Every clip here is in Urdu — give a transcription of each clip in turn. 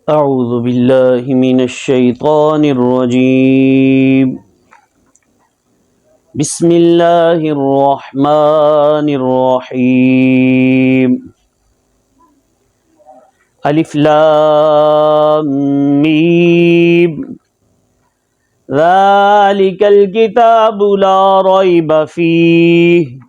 أعوذ بالله من الشيطان الرجيم بسم الله الرحمن الرحيم ألف لام ميم ذلك الكتاب لا ريب فيه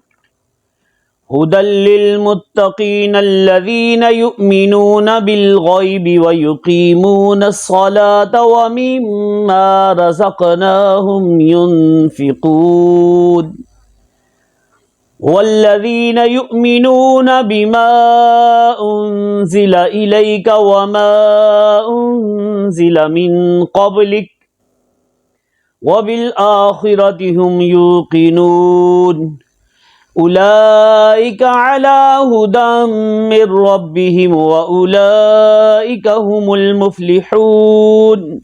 هدى للمتقين الذين يؤمنون بالغيب ويقيمون الصلاة ومما رزقناهم ينفقون والذين يؤمنون بما أنزل إليك وما أنزل من قبلك وبالآخرة هم يوقنون أولئك على هدى من ربهم وأولئك هم المفلحون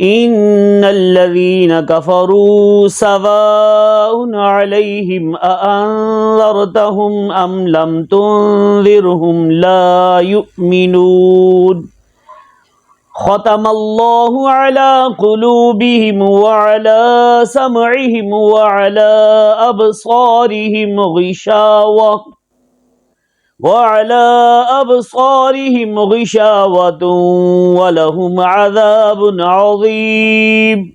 إن الذين كفروا سواء عليهم أأنذرتهم أم لم تنذرهم لا يؤمنون ختم الله على قلوبهم وعلى سمعهم وعلى أبصارهم غشاوة ولهم عذاب عظيم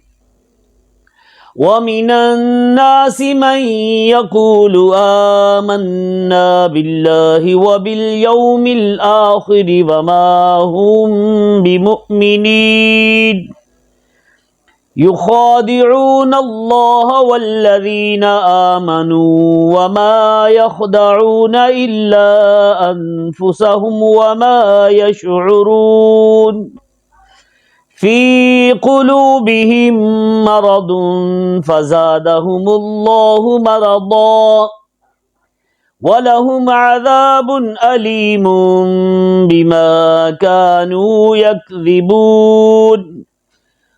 ومن الناس من يقول آمنا بالله وباليوم الآخر وما هم بمؤمنين يخادعون الله والذين آمنوا وما يخدعون إلا أنفسهم وما يشعرون في قلوبهم مرض فزادهم الله مرضا ولهم عذاب أليم بما كانوا يكذبون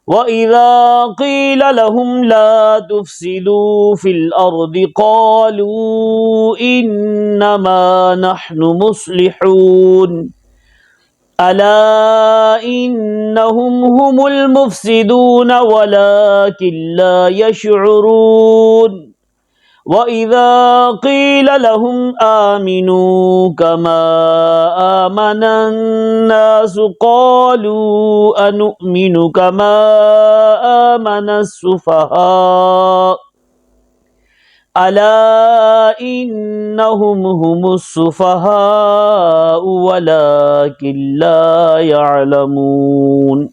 وإذا قيل لهم لا تفسدوا في الأرض قالوا إنما نحن مصلحون ألا إنهم هم المفسدون ولكن لا يشعرون وإذا قيل لهم آمنوا كما آمن الناس قالوا أنؤمن كما آمن السفهاء ألا إنهم هم السفهاء ولكن لا يعلمون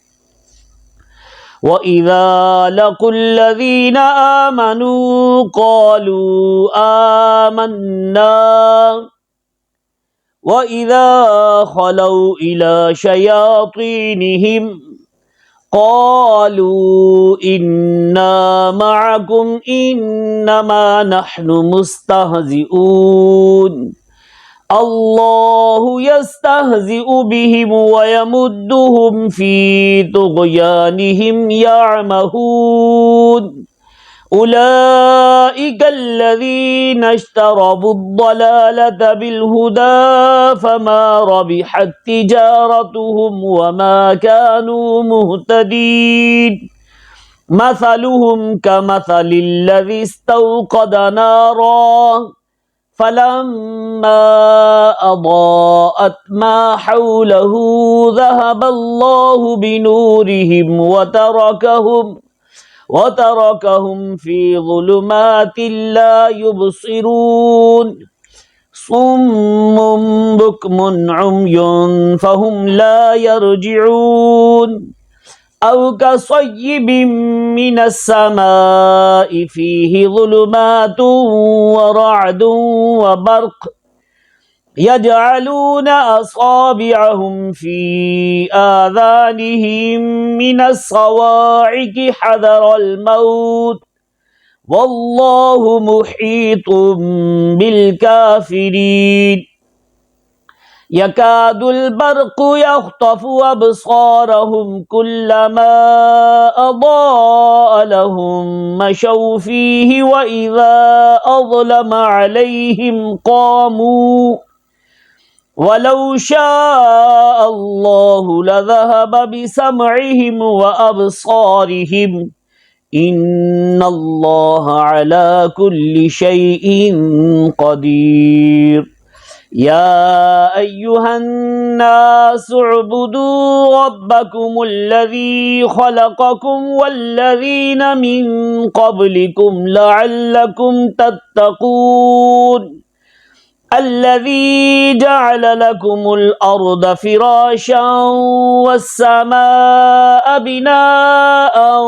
وإذا لقوا الذين آمنوا قالوا آمنا وإذا خلوا إلى شياطينهم قالوا إنا معكم إنما نحن مستهزئون الله يستهزئ بهم ويمدهم في طغيانهم يعمهون أولئك الذين اشتروا الضلالة بالهدى فما ربحت تجارتهم وما كانوا مهتدين مثلهم كمثل الذي استوقد نارا فلما أضاءت ما حوله ذهب الله بنورهم وتركهم في ظلمات لا يبصرون صم بكم عمي فهم لا يرجعون أو كصيب من السماء فيه ظلمات ورعد وبرق يجعلون أصابعهم في آذانهم من الصواعق حذر الموت والله محيط بالكافرين يكاد البرق يخطف أبصارهم كلما أضاء لهم مشوا فيه وإذا أظلم عليهم قاموا ولو شاء الله لذهب بسمعهم وأبصارهم إن الله على كل شيء قدير يا أيها الناس اعبدوا ربكم الذي خلقكم والذين من قبلكم لعلكم تتقون الذي جعل لكم الأرض فراشا والسماء بناء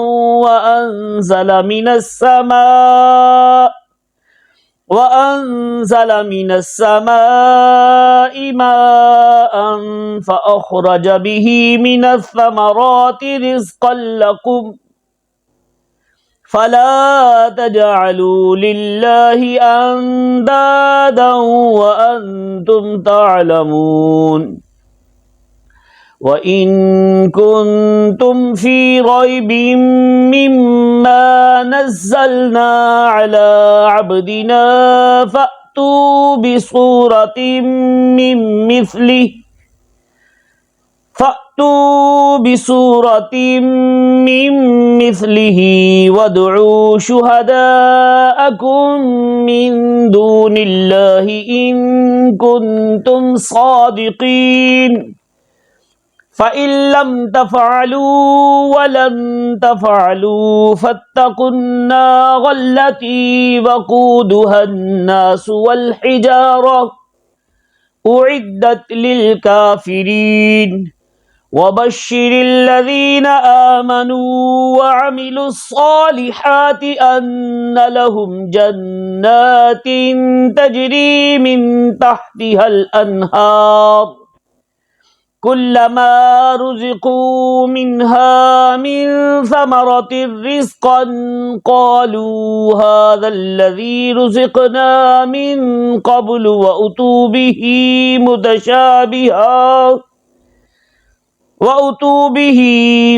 وأنزل من السماء ماء فأخرج به من الثمرات رزقا لكم فلا تجعلوا لله أندادا وأنتم تعلمون وإن كنتم في ريب مما نزلنا على عبدنا فأتوا بسورة من مثله وادعوا شهداءكم من دون الله إن كنتم صادقين فإن لم تفعلوا ولن تفعلوا فاتقوا النار التي وقودها الناس والحجارة أعدت للكافرين وبشر الذين آمنوا وعملوا الصالحات أن لهم جنات تجري من تحتها الأنهار كلما رزقوا منها من ثمرة رزقا قالوا هذا الذي رزقنا من قبل وأتوا به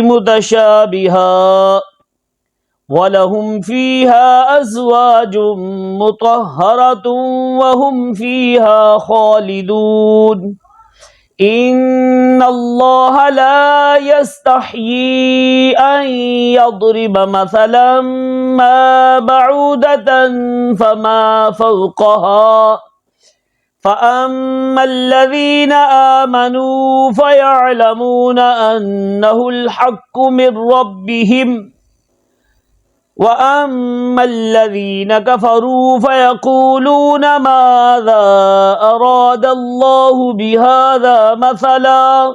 متشابها ولهم فيها أزواج مطهرة وهم فيها خالدون إن الله لا يستحيي أن يضرب مثلا ما بعودة فما فوقها فأما الذين آمنوا فيعلمون أنه الحق من ربهم وأما الذين كفروا فيقولون ماذا أراد الله بهذا مثلا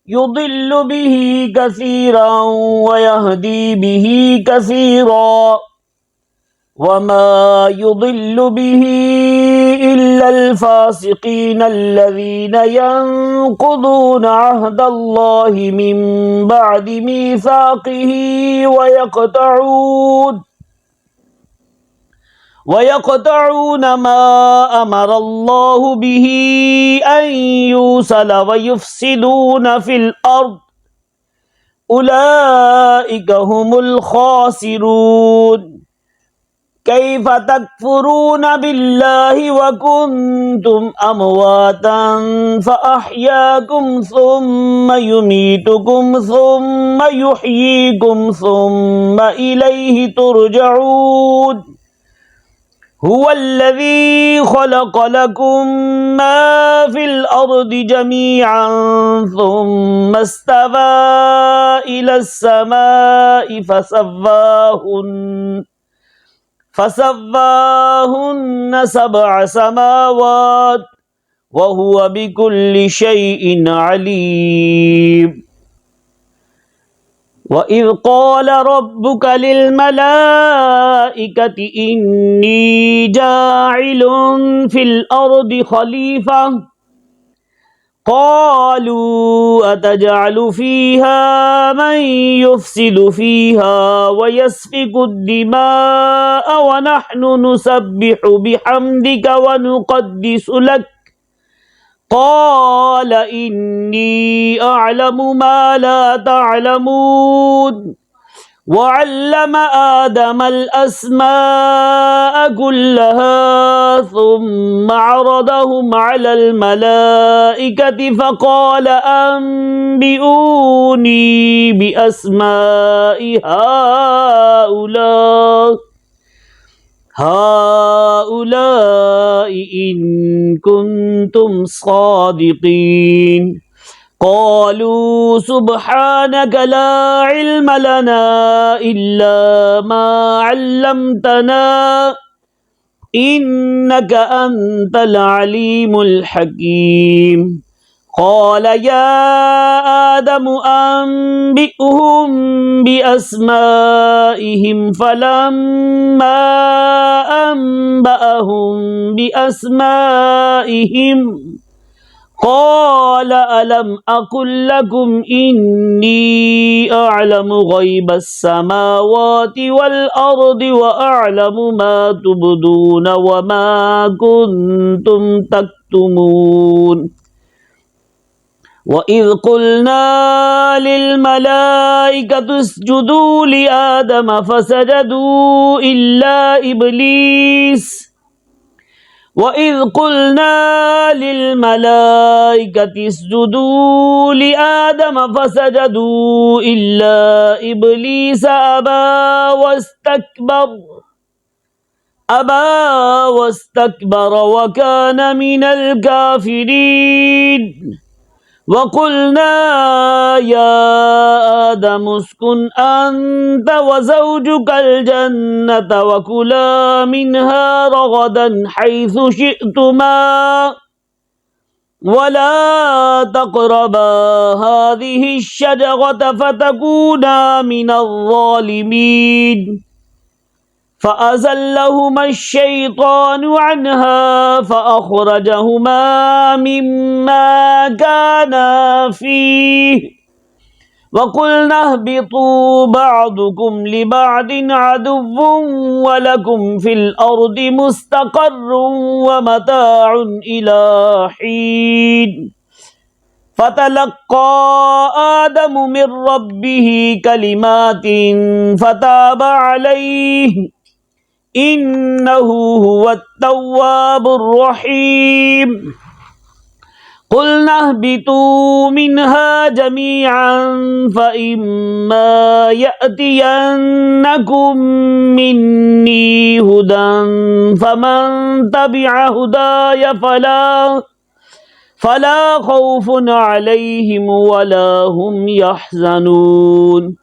يضل به كثيرا ويهدي به كثيرا وما يضل به إلا الفاسقين الذين ينقضون عهد الله من بعد ميثاقه ويقطعون ما أمر الله به أن يوصل ويفسدون في الأرض أولئك هم الخاسرون كيف تكفرون بالله وكنتم أمواتا فأحياكم ثم يميتكم ثم يحييكم ثم إليه ترجعون هو الذي خلق لكم ما في الأرض جميعا ثم استوى إلى السماء فسواهن 7 سماوات وهو بكل شيء عليم وإذ قال ربك للملائكة إني جاعل في الأرض خليفة قالوا أتجعل فيها من يفسد فيها ويسفك الدماء ونحن نسبح بحمدك ونقدس لك قال إني أعلم ما لا تعلمون وعلم آدم الأسماء كلها ثم عرضهم على الملائكة فقال أنبئوني بأسماء هؤلاء إن كنتم صادقين. قالوا سبحانك لا علم لنا إلا ما علمتنا إنك أنت العليم الحكيم. قال يا آدم أنبئهم بأسمائهم فلما أنبأهم بأسمائهم قال ألم أقل لكم إني أعلم غيب السماوات والأرض وأعلم ما تبدون وما كنتم تكتمون. وإذ قلنا للملائكة اسجدوا لآدم فسجدوا إلا إبليس وإذ قلنا للملائكة اسجدوا لآدم فسجدوا إلا إبليس أبى واستكبر وكان من الكافرين. وقلنا يا آدم اسكن أنت وزوجك الجنة وكلا منها رغدا حيث شئتما ولا تقربا هذه الشجرة فتكونا من الظالمين. فأزلهما الشيطان عنها فأخرجهما مما كانا فيه وقلنا اهبطوا بعضكم لبعض عدو ولكم في الأرض مستقر ومتاع إلى حين. فتلقى آدم من ربه كلمات فتاب عليه إنه هو التواب الرحيم. قلنا اهبطوا منها جميعا فإما يأتينكم مني هدى فمن تبع هداي فلا خوف عليهم ولا هم يحزنون.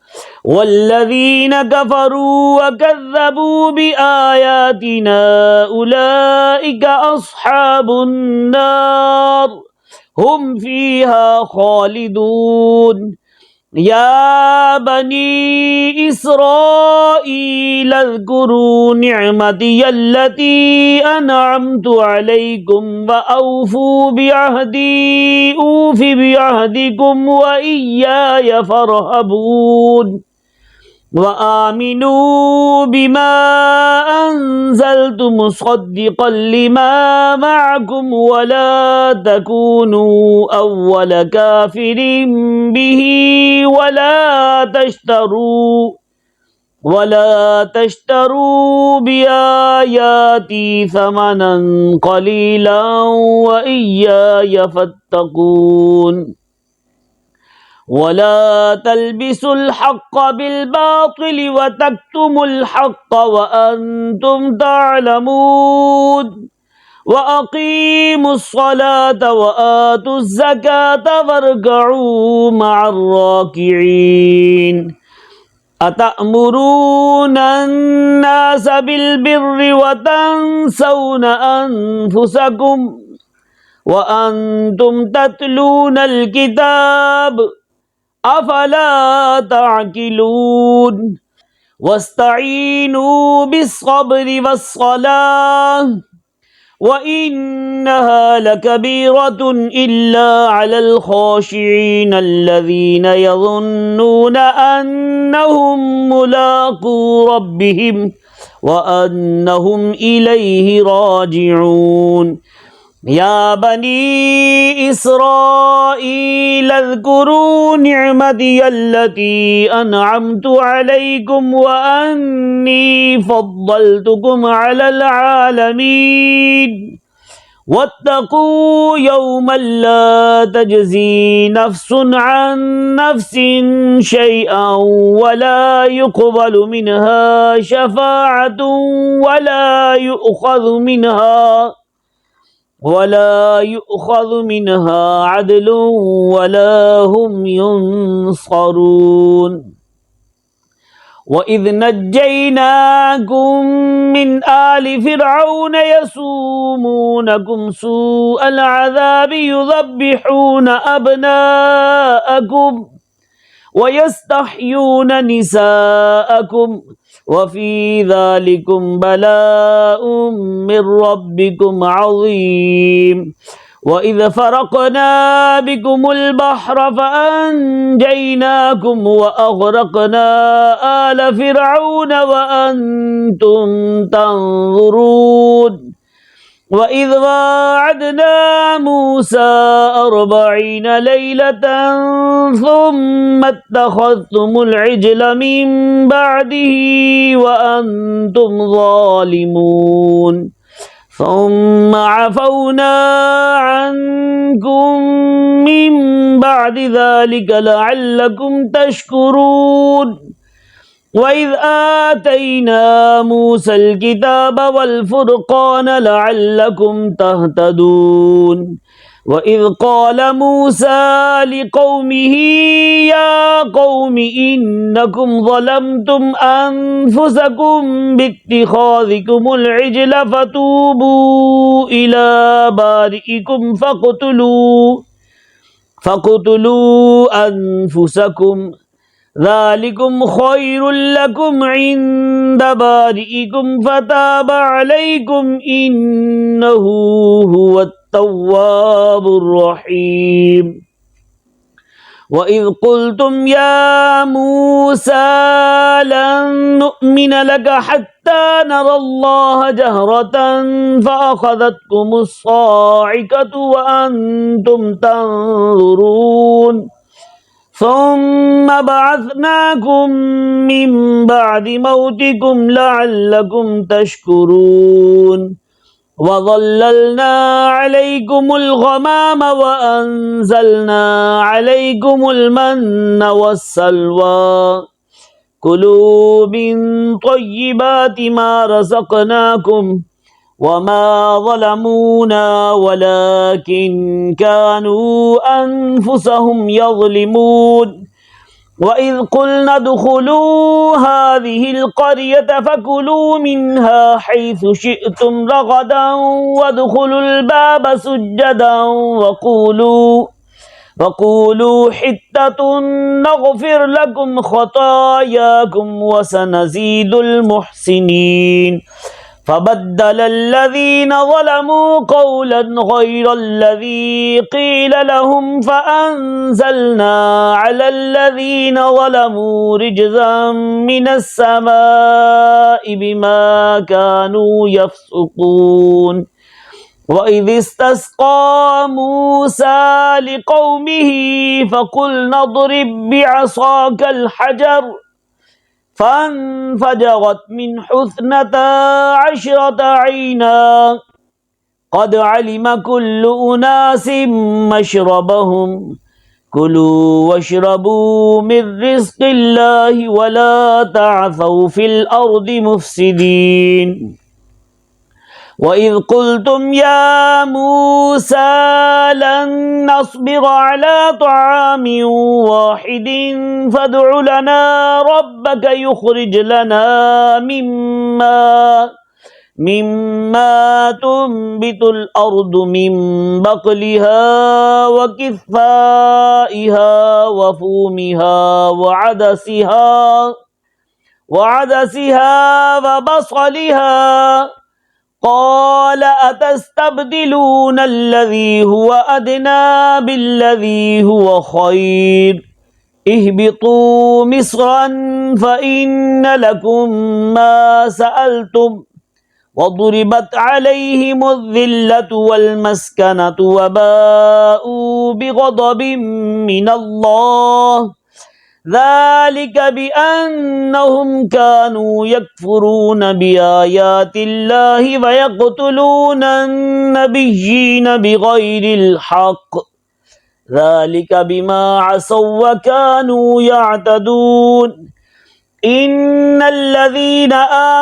والذين كفروا وكذبوا بآياتنا أولئك أصحاب النار هم فيها خالدون. يا بني إسرائيل اذكروا نعمتي التي أنعمت عليكم وأوفوا بعهدي أوف بعهدكم وإياي فارهبون. وآمنوا بما أنزلت مصدقا لما معكم ولا تكونوا أول كافر به ولا تشتروا بآياتي ثمنا قليلا وإياي فاتقون. ولا تلبسوا الحق بالباطل وتكتموا الحق وأنتم تعلمون. وأقيموا الصلاة وآتوا الزكاة واركعوا مع الراكعين. أتأمرون الناس بالبر وتنسون أنفسكم وأنتم تتلون الكتاب أفلا تعقلون. واستعينوا بالصبر والصلاة وإنها لكبيرة إلا على الخاشعين الذين يظنون أنهم ملاقو ربهم وأنهم إليه راجعون. يا بني إسرائيل اذكروا نعمتي التي أنعمت عليكم وأني فضلتكم على العالمين واتقوا يوما لا تجزي نفس عن نفس شيئا ولا يقبل منها شفاعة ولا يؤخذ منها عدل ولا هم ينصرون وإذ نجيناكم من آل فرعون يسومونكم سوء العذاب يذبحون أبناءكم ويستحيون نساءكم وفي ذلكم بلاء من ربكم عظيم وإذ فرقنا بكم البحر فأنجيناكم وأغرقنا آل فرعون وأنتم تنظرون وإذ واعدنا موسى 40 ليلة ثم اتخذتم العجل من بعده وأنتم ظالمون ثم عفونا عنكم من بعد ذلك لعلكم تشكرون وإذ آتينا موسى الكتاب والفرقان لعلكم تهتدون وإذ قال موسى لقومه يا قوم إنكم ظلمتم أنفسكم باتخاذكم العجل فتوبوا إلى بارئكم فاقتلوا أنفسكم ذلكم خير لكم عند بارئكم فتاب عليكم إنه هو التواب الرحيم وإذ قلتم يا موسى لن نؤمن لك حتى نرى الله جهرة فأخذتكم الصاعقة وأنتم تنظرون ثم بعثناكم من بعد موتكم لعلكم تشكرون وظللنا عليكم الغمام وأنزلنا عليكم المن والسلوى كلوا من طيبات ما رزقناكم وما ظلمونا ولكن كانوا أنفسهم يظلمون وإذ قلنا ادخلوا هذه القرية فكلوا منها حيث شئتم رغدا وادخلوا الباب سجدا وقولوا حتة نغفر لكم خطاياكم وسنزيد المحسنين فبدل الذين ظلموا قولا غير الذي قيل لهم فأنزلنا على الذين ظلموا رجزا من السماء بما كانوا يفسقون وإذ استسقى موسى لقومه فقلنا اضرب بعصاك الحجر فانفجرت منه 12 عينا قد علم كل أناس مشربهم كلوا واشربوا من رزق الله ولا تعثوا في الأرض مفسدين وإذ قلتم يا موسى لن نصبر على طعام واحد فادع لنا ربك يخرج لنا مما تنبت الأرض من بقلها وكثائها وفومها وعدسها وبصلها قال أتستبدلون الذي هو أدنى بالذي هو خير اهبطوا مصرا فإن لكم ما سألتم وضربت عليهم الذلة والمسكنة وباءوا بغضب من الله ذلك بأنهم كانوا يكفرون بآيات الله ويقتلون النبيين بغير الحق ذلك بما عصوا وكانوا يعتدون إن الذين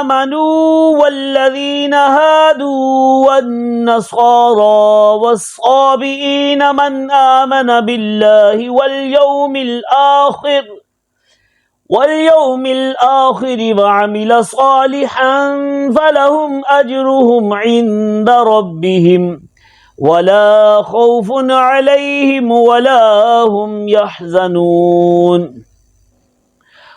آمنوا والذين هادوا والنصارى والصابئين من آمن بالله واليوم الآخر وعمل صالحا فلهم أجرهم عند ربهم ولا خوف عليهم ولا هم يحزنون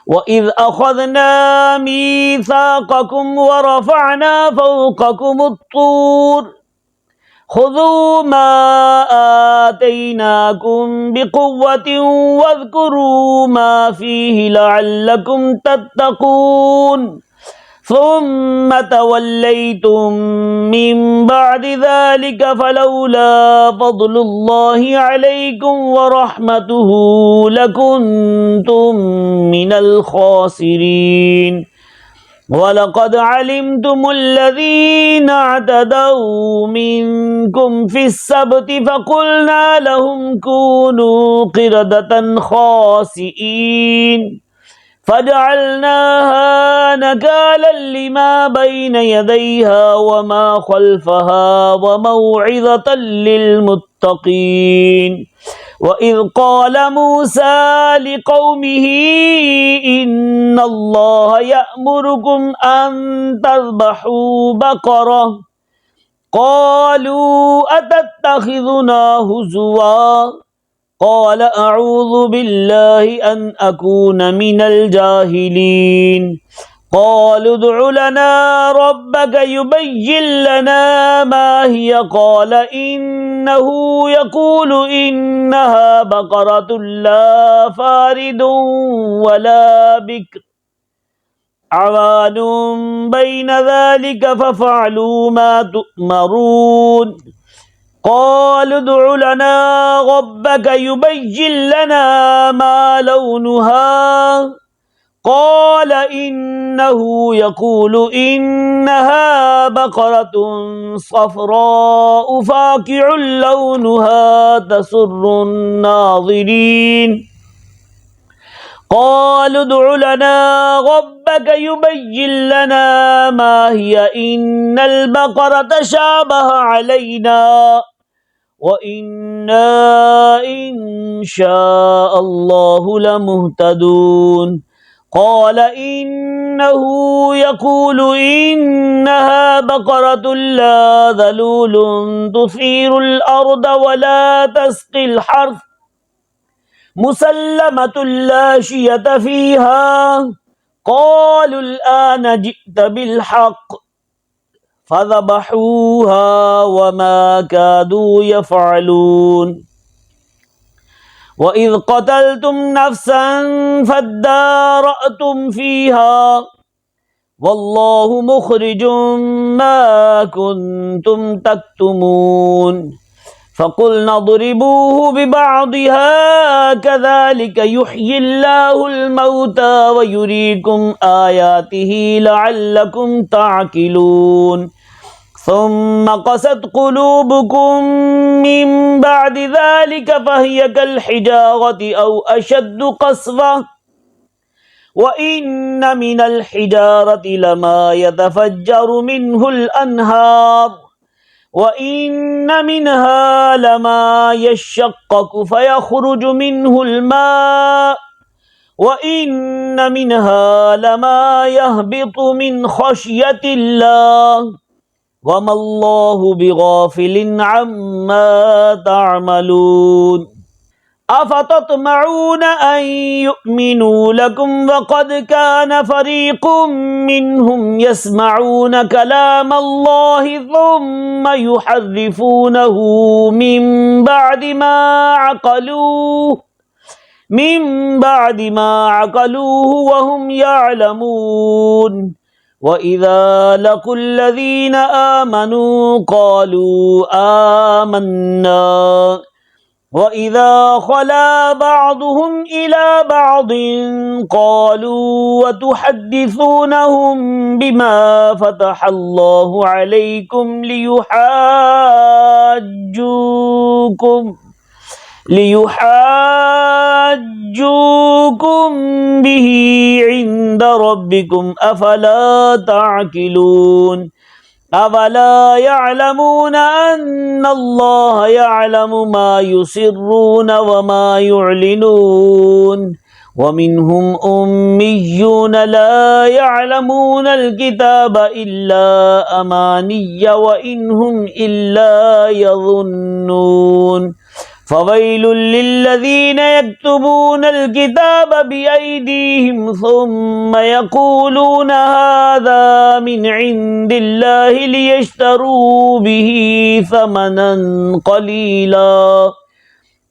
وإذ أخذنا ميثاقكم ورفعنا فوقكم الطور خذوا ما آتيناكم بقوة واذكروا ما فيه لعلكم تتقون ثم توليتم من بعد ذلك فلولا فضل الله عليكم ورحمته لكنتم من الخاسرين ولقد علمتم الذين اعتدوا منكم في السبت فقلنا لهم كونوا قردة خاسئين فجعلناها نكالا لما بين يديها وما خلفها وموعظة للمتقين وإذ قال موسى لقومه إن الله يأمركم أن تذبحوا بقرة قالوا أتتخذنا هزوا قال أعوذ بالله أن أكون من الجاهلين قالوا ادع لنا ربك يبين لنا ما هي قال إنه يقول إنها بقرة لا فارد ولا بكر عوان بين ذلك ففعلوا ما تؤمرون قالوا ادع لنا ربك يبين لنا ما لونها قال إنه يقول إنها بقرة صفراء فاقع لونها تسر الناظرين قالوا ادع لنا ربك يبين لنا ما هي إن البقرة شابه علينا وإنا إن شاء الله لمهتدون قال إنه يقول إنها بقرة لا ذلول تثير الأرض ولا تسقي الحرث مسلمة لا شية فيها قالوا الآن جئت بالحق فذبحوها وما كادوا يفعلون وإذ قتلتم نفسا فادارأتم فيها والله مخرج ما كنتم تكتمون فقلنا اضربوه ببعضها كذلك يحيي الله الموتى ويريكم آياته لعلكم تعقلون ثم قست قلوبكم من بعد ذلك فهي كالحجارة أو أشد قسوة وإن من الحجارة لما يتفجر منه الأنهار وإن منها لما يشقق فيخرج منه الماء وإن منها لما يهبط من خشية الله وما الله بغافل عما تعملون أفتطمعون أن يؤمنوا لكم وقد كان فريق منهم يسمعون كلام الله ثم يحرفونه من بعد ما عقلوه وهم يعلمون وإذا لقوا الذين آمنوا قالوا آمنا وإذا خلا بعضهم إلى بعض قالوا وتحدثونهم بما فتح الله عليكم ليحاجوكم به عند ربكم أفلا تعقلون أفلا يعلمون أن الله يعلم ما يسرون وما يعلنون ومنهم أميون لا يعلمون الكتاب إلا أماني وإنهم إلا يظنون فويل للذين يكتبون الكتاب بأيديهم ثم يقولون هذا من عند الله ليشتروا به ثمنا قليلا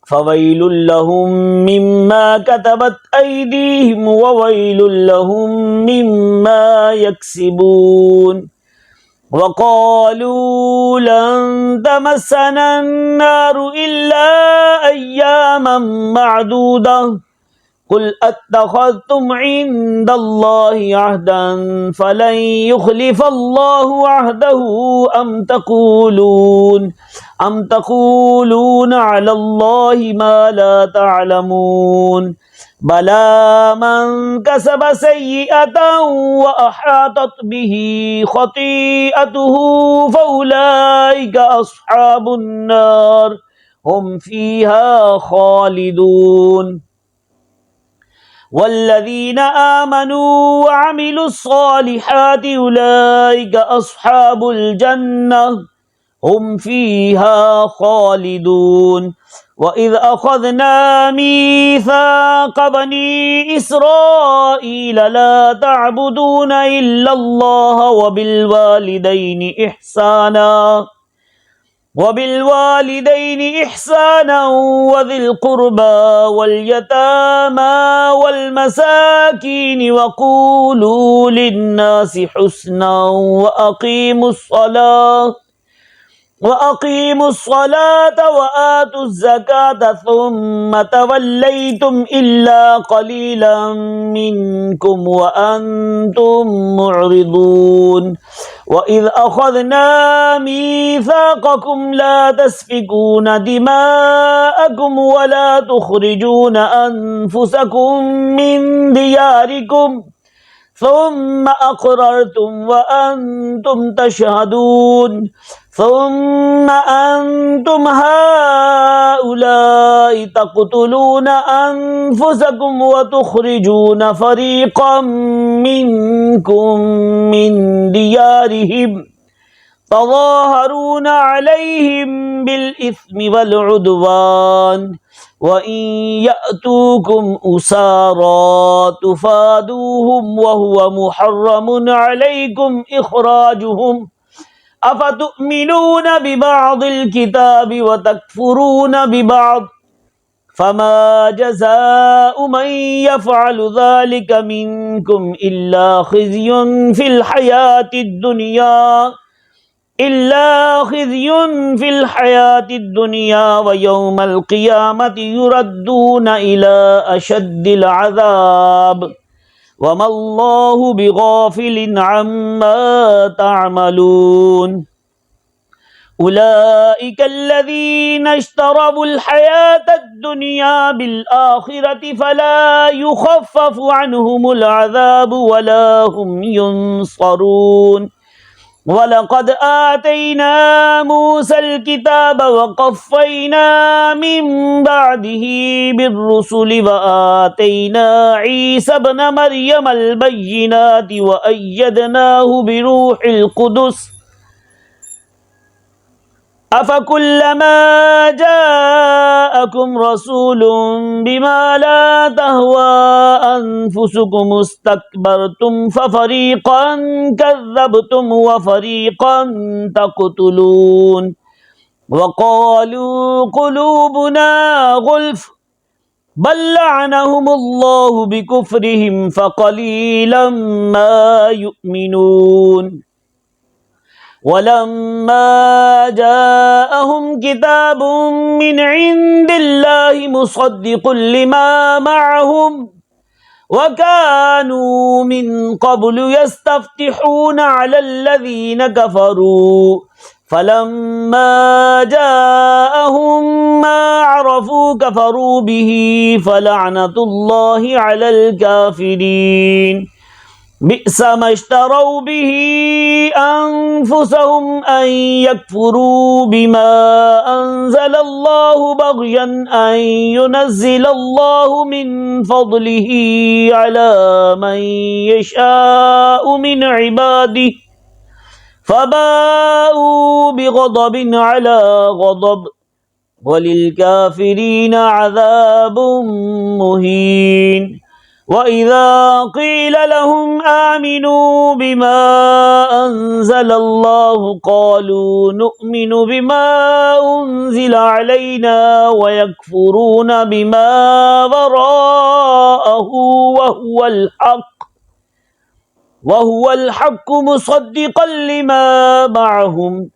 فويل لهم مما كتبت أيديهم وويل لهم مما يكسبون وقالوا لن تمسنا النار إلا أياما معدودة قل أتخذتم عند الله عهدا فلن يخلف الله عهده أم تقولون على الله ما لا تعلمون بلى من كسب سيئة وأحاطت به خطيئته فأولئك أصحاب النار هم فيها خالدون والذين آمنوا وعملوا الصالحات أولئك أصحاب الجنة هم فيها خالدون وإذ أخذنا ميثاق بني إسرائيل لا تعبدون إلا الله وبالوالدين إحسانا وذي القربى واليتامى والمساكين وقولوا للناس حسنا وأقيموا الصلاة وآتوا الزكاة ثم توليتم إلا قليلا منكم وأنتم معرضون وإذ أخذنا ميثاقكم لا تسفكون دماءكم ولا تخرجون أنفسكم من دياركم ثم أقررتم وأنتم تشهدون ثم أنتم هؤلاء تقتلون أنفسكم وتخرجون فريقا منكم من ديارهم تظاهرون عليهم بالإثم والعدوان وإن يأتوكم أسارى تفادوهم وهو محرم عليكم إخراجهم أفتؤمنون ببعض الكتاب وتكفرون ببعض فما جزاء من يفعل ذلك منكم إلا خزي في الحياة الدنيا ويوم القيامة يردون إلى أشد العذاب وما الله بغافل عما تعملون أولئك الذين اشتروا الحياة الدنيا بالآخرة فلا يخفف عنهم العذاب ولا هم ينصرون ولقد آتينا موسى الكتاب وقفينا من بعده بالرسل وآتينا عيسى ابن مريم البينات وأيدناه بروح القدس أفكلما جاءكم رسول بما لا تهوى أنفسكم استكبرتم ففريقا كذبتم وفريقا تقتلون وقالوا قلوبنا غلف بل لعنهم الله بكفرهم فقليلا ما يؤمنون ولما جاءهم كتاب من عند الله مصدق لما معهم وكانوا من قبل يستفتحون على الذين كفروا فلما جاءهم ما عرفوا كفروا به فلعنة الله على الكافرين بئس ما اشتروا به أنفسهم أن يكفروا بما أنزل الله بغيا أن ينزل الله من فضله على من يشاء من عباده فباءوا بغضب على غضب وللكافرين عذاب مهين وإذا قيل لهم آمنوا بما أنزل الله قالوا نؤمن بما أنزل علينا ويكفرون بما وراءه وهو الحق مصدقا لما معهم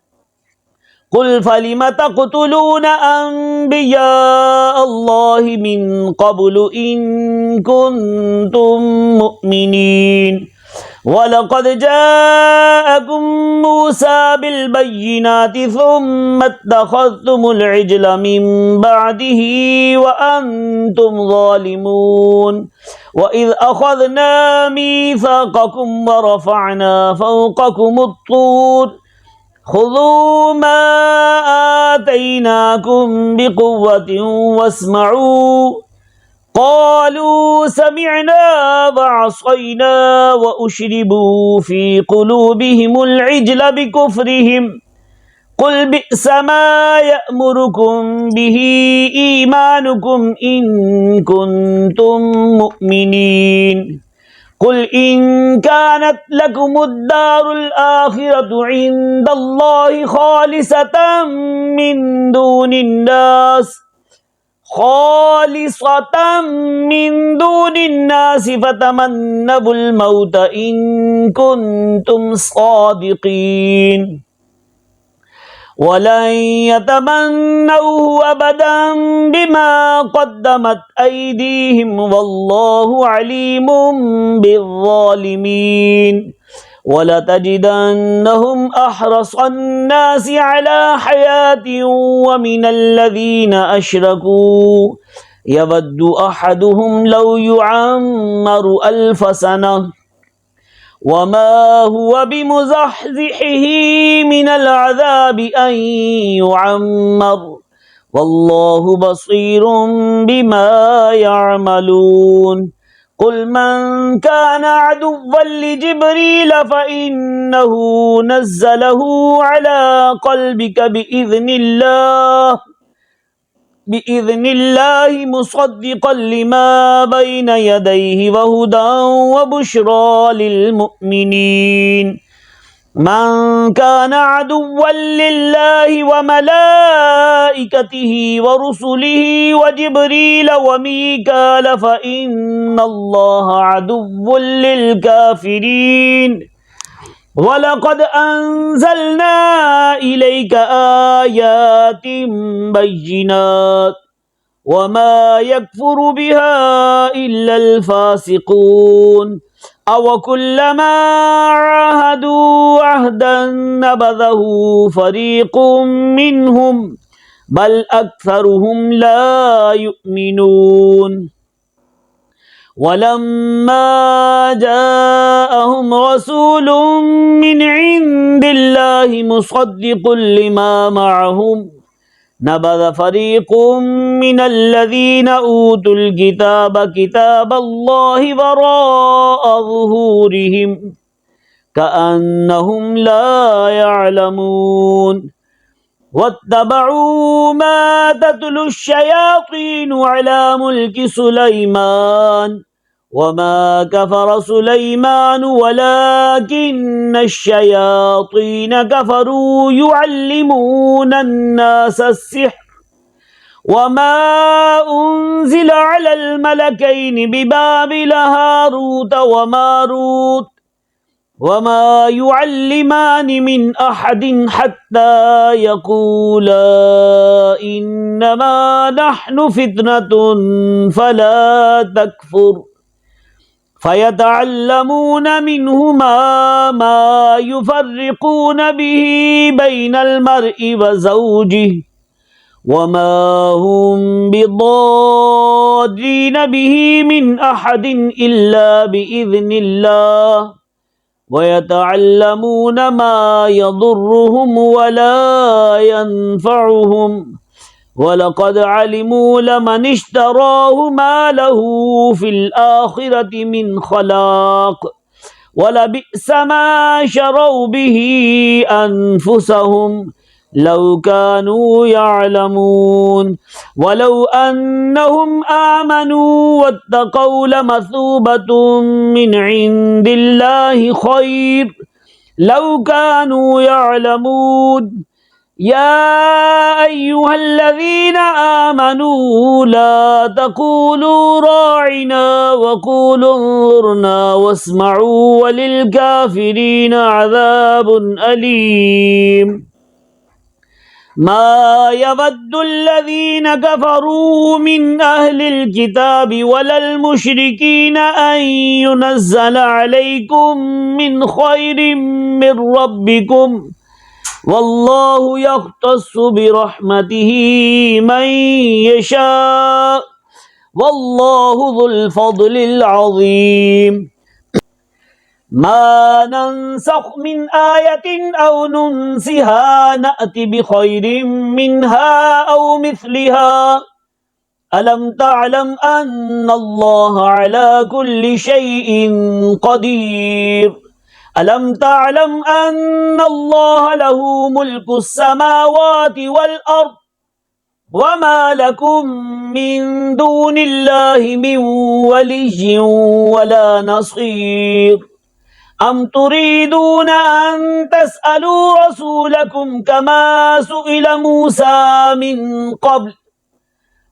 قل فلم تقتلون أنبياء الله من قبل إن كنتم مؤمنين ولقد جاءكم موسى بالبينات ثم اتخذتم العجل من بعده وأنتم ظالمون وإذ أخذنا ميثاقكم ورفعنا فوقكم الطور خذوا ما آتيناكم بقوة واسمعوا قالوا سمعنا وعصينا وأشربوا في قلوبهم العجل بكفرهم قل بئس ما يأمركم به إيمانكم إن كنتم مؤمنين قل إن كانت لكم الدار الآخرة عند الله خالصة من دون الناس فتمنوا الموت إن كنتم صادقين ولن يتمنوه أبدا بما قدمت أيديهم والله عليم بالظالمين ولتجدنهم أحرص الناس على حياة ومن الذين أشركوا يود أحدهم لو يعمر 1000 سنة وما هو بمزحزحه من العذاب أن يعمر والله بصير بما يعملون قل من كان عدوا لجبريل فإنه نزله على قلبك بإذن الله مصدقا لما بين يديه وهدى وبشرى للمؤمنين من كان عدوا لله وملائكته ورسله وجبريل وميكال فإن الله عدو للكافرين ولقد أنزلنا إليك آيات بينات وما يكفر بها إلا الفاسقون أو كلما عاهدوا عهدا نبذه فريق منهم بل أكثرهم لا يؤمنون ولما جاءهم رسول من عند الله مصدق لما معهم نبذ فريق من الذين أوتوا الكتاب كتاب الله وراء ظهورهم كأنهم لا يعلمون واتبعوا ما تتلو الشياطين على ملك سليمان وما كفر سليمان ولكن الشياطين كفروا يعلمون الناس السحر وما أنزل على الملكين ببابل هاروت وماروت وما يعلمان من أحد حتى يقولا إنما نحن فتنة فلا تكفر فيتعلمون منهما ما يفرقون به بين المرء وزوجه وما هم بضارين به من أحد إلا بإذن الله ويتعلمون ما يضرهم ولا ينفعهم ولقد علموا لمن اشتراه ما له في الآخرة من خلاق ولبئس ما شروا به أنفسهم لو كانوا يعلمون ولو أنهم آمنوا واتقوا لمثوبة من عند الله خير لو كانوا يعلمون يا أيها الذين آمنوا لا تقولوا راعنا وقولوا انظرنا واسمعوا وللكافرين عذاب أليم ما يود الذين كفروا من أهل الكتاب ولا المشركين أن ينزل عليكم من خير من ربكم والله يختص برحمته من يشاء والله ذو الفضل العظيم ما ننسخ من آية أو ننسها نأتي بخير منها أو مثلها ألم تعلم أن الله على كل شيء قدير ألم تعلم أن الله له ملك السماوات والأرض وما لكم من دون الله من ولي ولا نصير أم تريدون أن تسألوا رسولكم كما سئل موسى من قبل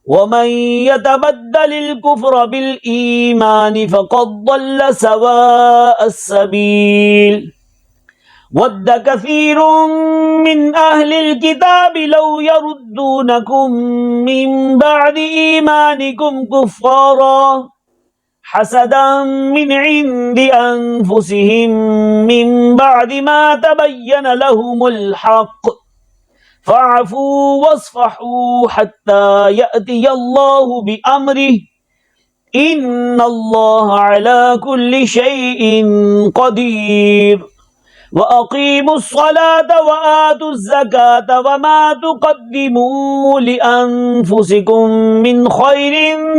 ومن يتبدل الكفر بالإيمان فقد ضل سواء السبيل ود كثير من أهل الكتاب لو يردونكم من بعد إيمانكم كفارا حسدا من عند أنفسهم من بعد ما تبين لهم الحق فاعفوا واصفحوا حتى يأتي الله بأمره إن الله على كل شيء قدير وأقيموا الصلاة وآتوا الزكاة وما تقدموا لأنفسكم من خير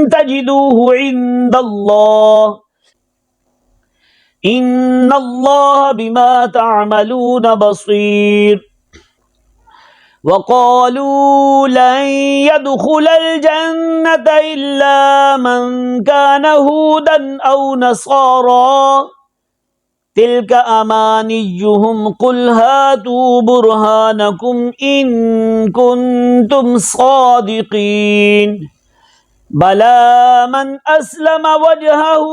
تجدوه عند الله إن الله بما تعملون بصير وقالوا لن يدخل الجنة إلا من كان هودا أو نصارى تلك أمانيهم قل هاتوا برهانكم إن كنتم صادقين بلى من أسلم وجهه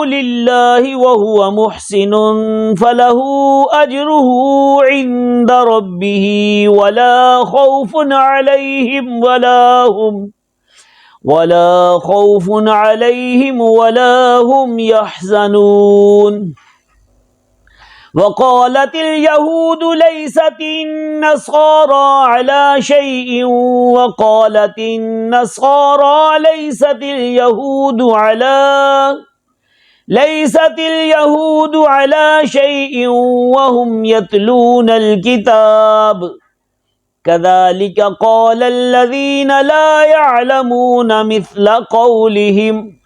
لله وهو محسن فله أجره عند ربه ولا خوف عليهم ولا هم يحزنون وقالت اليهود ليست النصارى على شيء وقالت النصارى ليست اليهود على شيء وهم يتلون الكتاب كذلك قال الذين لا يعلمون مثل قولهم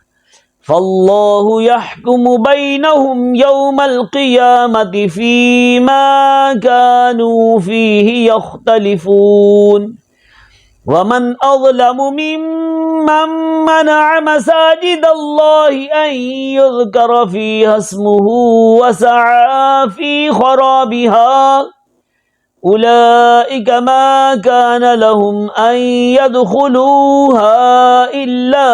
فالله يحكم بينهم يوم القيامة فيما كانوا فيه يختلفون ومن أظلم ممن منع مساجد الله أن يذكر فيها اسمه وسعى في خرابها أولئك ما كان لهم أن يدخلوها إلا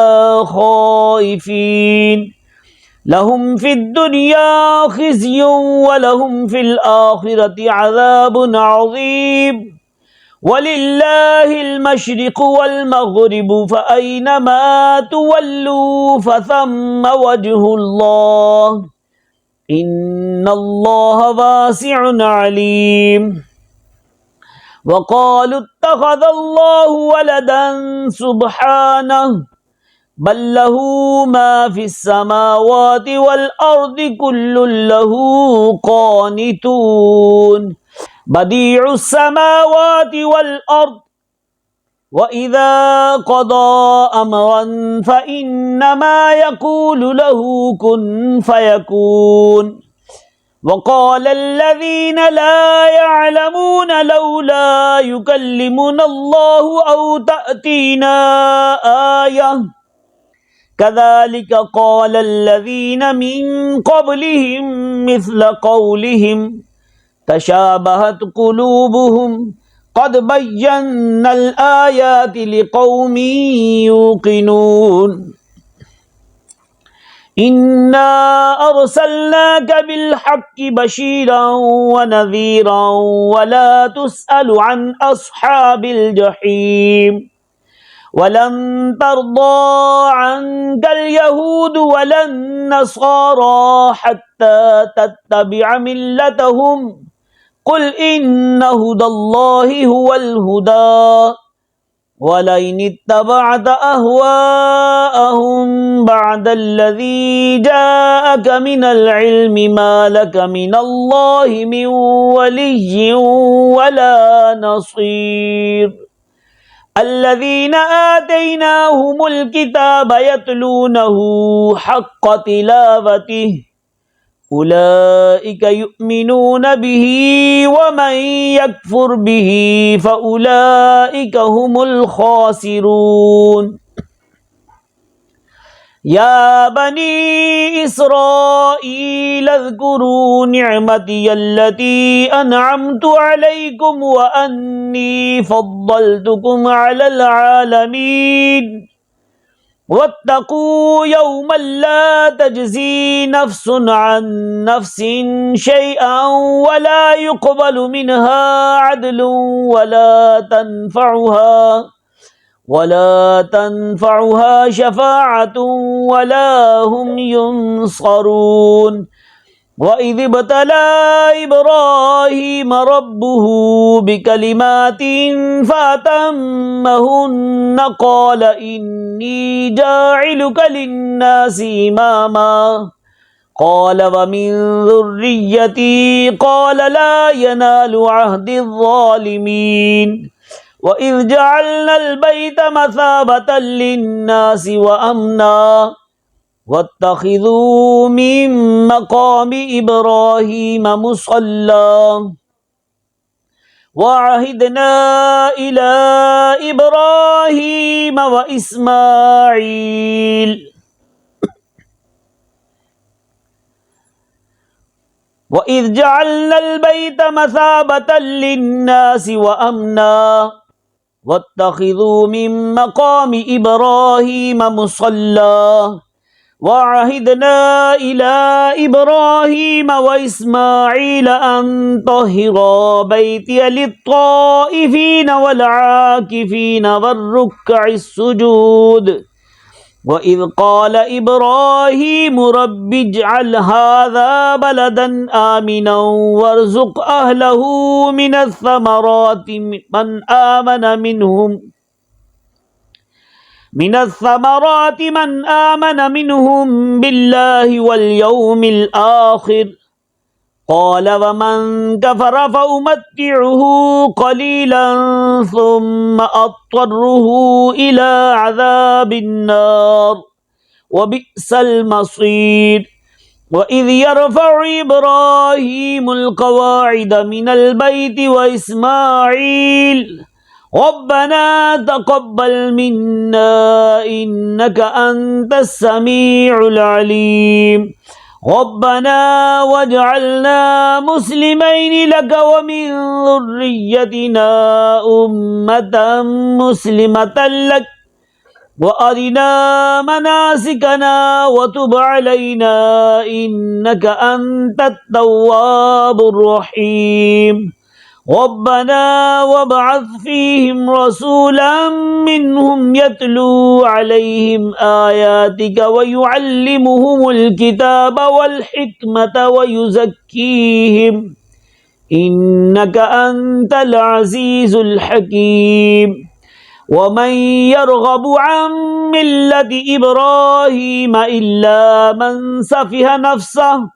خائفين لهم في الدنيا خزي ولهم في الآخرة عذاب عظيم ولله المشرق والمغرب فأينما تولوا فثم وجه الله إن الله واسع عليم وقالوا اتخذ الله ولدا سبحانه بل له ما في السماوات والأرض كل له قانتون بديع السماوات والأرض وإذا قضى أمرا فإنما يقول له كن فيكون وقال الذين لا يعلمون لولا يكلمنا الله أو تأتينا آية كذلك قال الذين من قبلهم مثل قولهم تشابهت قلوبهم قد بينا الآيات لقوم يوقنون إنا أرسلناك بالحق بشيرا ونذيرا ولا تسأل عن أصحاب الجحيم ولن ترضى عنك اليهود ولا النصارى حتى تتبع ملتهم قل إن هدى الله هو الهدى ولئن اتبعت أهواءهم بعد الذي جاءك من العلم ما لك من الله من ولي ولا نصير الذين آتيناهم الكتاب يتلونه حق تلاوته أولئك يؤمنون به ومن يكفر به فأولئك هم الخاسرون يا بني إسرائيل اذكروا نعمتي التي أنعمت عليكم وأني فضلتكم على العالمين واتقوا يوما لا تجزي نفس عن نفس شيئا ولا يقبل منها عدل ولا تنفعها شفاعة ولا هم ينصرون وإذ ابتلى إبراهيم ربه بكلمات فأتمهن قال إني جاعلك للناس إماما قال ومن ذريتي قال لا ينال عهد الظالمين وإذ جعلنا البيت مثابة للناس وأمنا واتخذوا من مقام إبراهيم مصلى وعهدنا إلى إبراهيم وإذ جعلنا البيت مثابة للناس وأمنا واتخذوا من مقام إبراهيم مصلى وعهدنا إلى إبراهيم وإسماعيل أن طهرا بيتي للطائفين والعاكفين والركع السجود وإذ قال إبراهيم رب اجعل هذا بلدا آمنا وارزق أهله من الثمرات من آمن منهم بالله واليوم الآخر قال ومن كفر فأمتعه قليلا ثم أضطره إلى عذاب النار وبئس المصير وإذ يرفع إبراهيم القواعد من البيت وإسماعيل ربنا تقبل منا إنك أنت السميع العليم ربنا واجعلنا مسلمين لك ومن ذريتنا أمة مسلمة لك وأرنا مناسكنا وتب علينا إنك أنت التواب الرحيم ربنا وابعث فيهم رسولا منهم يتلو عليهم آياتك ويعلمهم الكتاب والحكمة ويزكيهم إنك أنت العزيز الحكيم ومن يرغب عن ملة إبراهيم إلا من سفه نفسه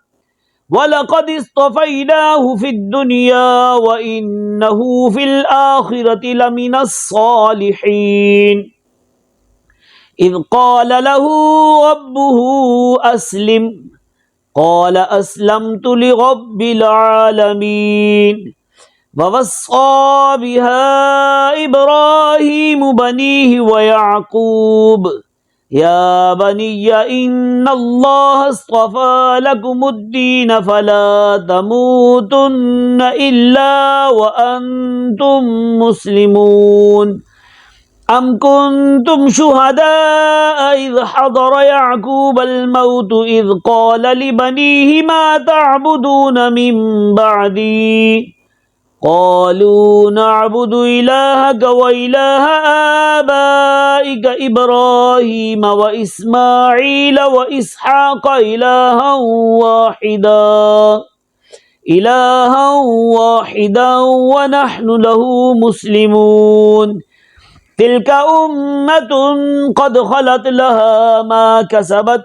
ولقد اصطفيناه في الدنيا وإنه في الآخرة لمن الصالحين إذ قال له ربه أسلم قال أسلمت لرب العالمين ووصى بها إبراهيم بنيه ويعقوب يا بني إن الله اصطفى لكم الدين فلا تموتن إلا وأنتم مسلمون أم كنتم شهداء إذ حضر يعقوب الموت إذ قال لبنيه ما تعبدون من بعدي قالوا نعبد إلهك وإله آبائك إبراهيم وإسماعيل وإسحاق إلها واحدا ونحن له مسلمون تلك أمة قد خلت لها ما كسبت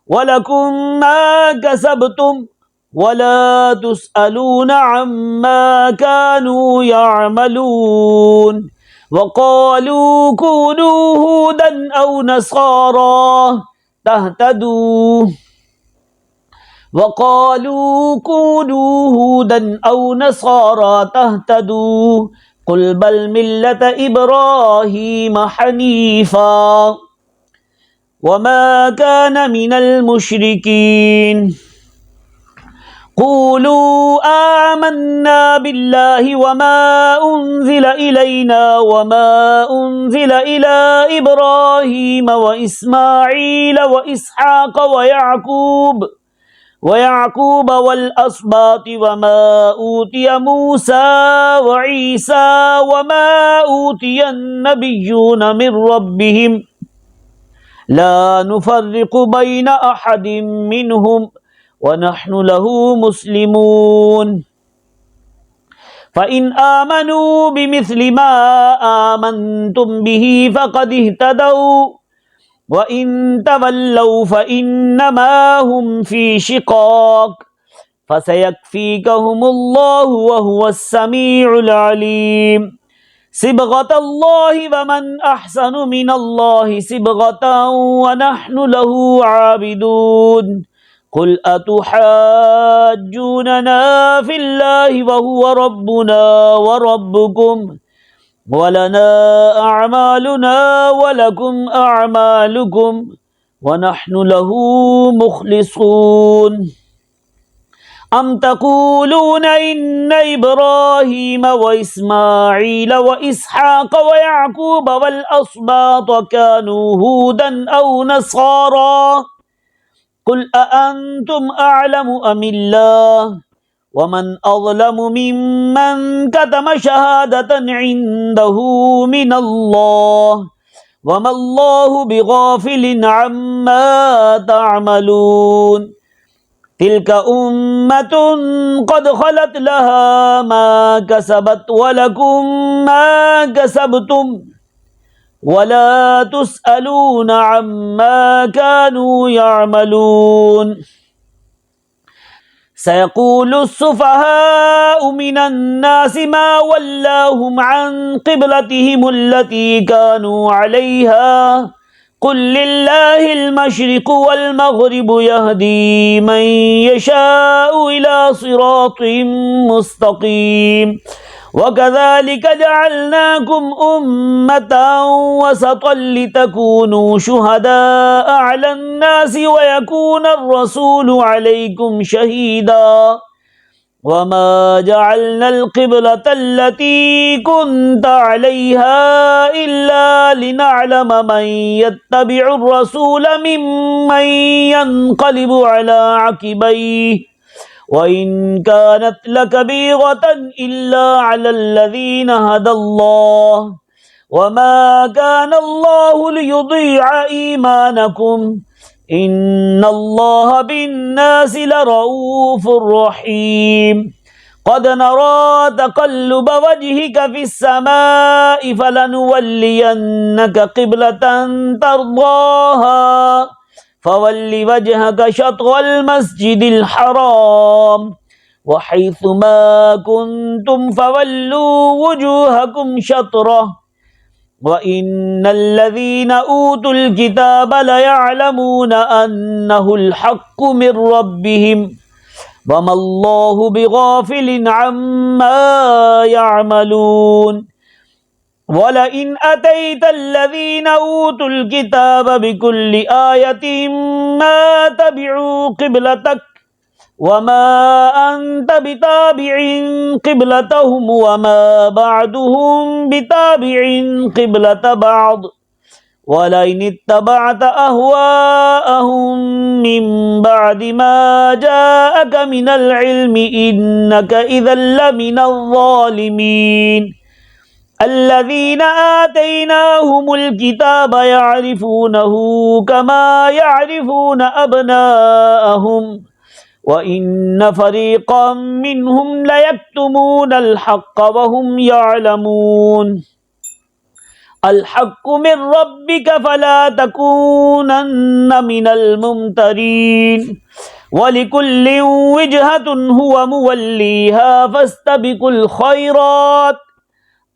ولكم ما كسبتم ولا تسألون عما كانوا يعملون وقالوا كونوا هودا أو نصارى تهتدوا قل بل ملة إبراهيم حنيفا وما كان من المشركين قولوا آمنا بالله وما أنزل إلينا وما أنزل إلى إبراهيم وإسماعيل وإسحاق ويعقوب والأسباط وما أوتي موسى وعيسى وما أوتي النبيون من ربهم لا نفرق بين أحد منهم ونحن له مسلمون فإن آمنوا بمثل ما آمنتم به فقد اهتدوا وإن تولوا فإنما هم في شقاق فسيكفيكهم الله وهو السميع العليم صبغة الله ومن أحسن من الله صبغة ونحن له عابدون قل أتحاجوننا في الله وهو ربنا وربكم ولنا أعمالنا ولكم أعمالكم ونحن له مخلصون أم تقولون إن إبراهيم وإسماعيل وإسحاق ويعقوب والأسباط كانوا هودا أو نصارى قل أأنتم أعلم أم الله ومن أظلم ممن كتم شهادة عنده من الله وما الله بغافل عما تعملون تلك أمة قد خلت لها ما كسبت ولكم ما كسبتم ولا تسألون عما كانوا يعملون سيقول السفهاء من الناس ما ولاهم عن قبلتهم التي كانوا عليها قل لله المشرق والمغرب يهدي من يشاء إلى صراط مستقيم وكذلك جعلناكم أمة وسطا لتكونوا شهداء على الناس ويكون الرسول عليكم شهيدا وما جعلنا القبلة التي كنت عليها إلا لنعلم من يتبع الرسول ممن ينقلب على عقبيه وإن كانت لكبيرة إلا على الذين هدى الله وما كان الله ليضيع إيمانكم إن الله بالناس لرؤوف رحيم قد نرى تقلب وجهك في السماء فلنولينك قبلة ترضاها فول وجهك شطر المسجد الحرام وحيث ما كنتم فولوا وجوهكم شطره وإن الذين أوتوا الكتاب ليعلمون أنه الحق من ربهم وما الله بغافل عما يعملون ولئن أتيت الذين أوتوا الكتاب بكل آية ما تبعوا قبلتك وما أنت بتابع قبلتهم وما بعدهم بتابع قبلة بعض ولئن اتبعت أهواءهم من بعد ما جاءك من العلم إنك إذا لمن الظالمين الذين آتيناهم الكتاب يعرفونه كما يعرفون أبناءهم وإن فريقا منهم ليكتمون الحق وهم يعلمون الحق من ربك فلا تكونن من الممترين ولكل وجهة هو موليها فاستبقوا الخيرات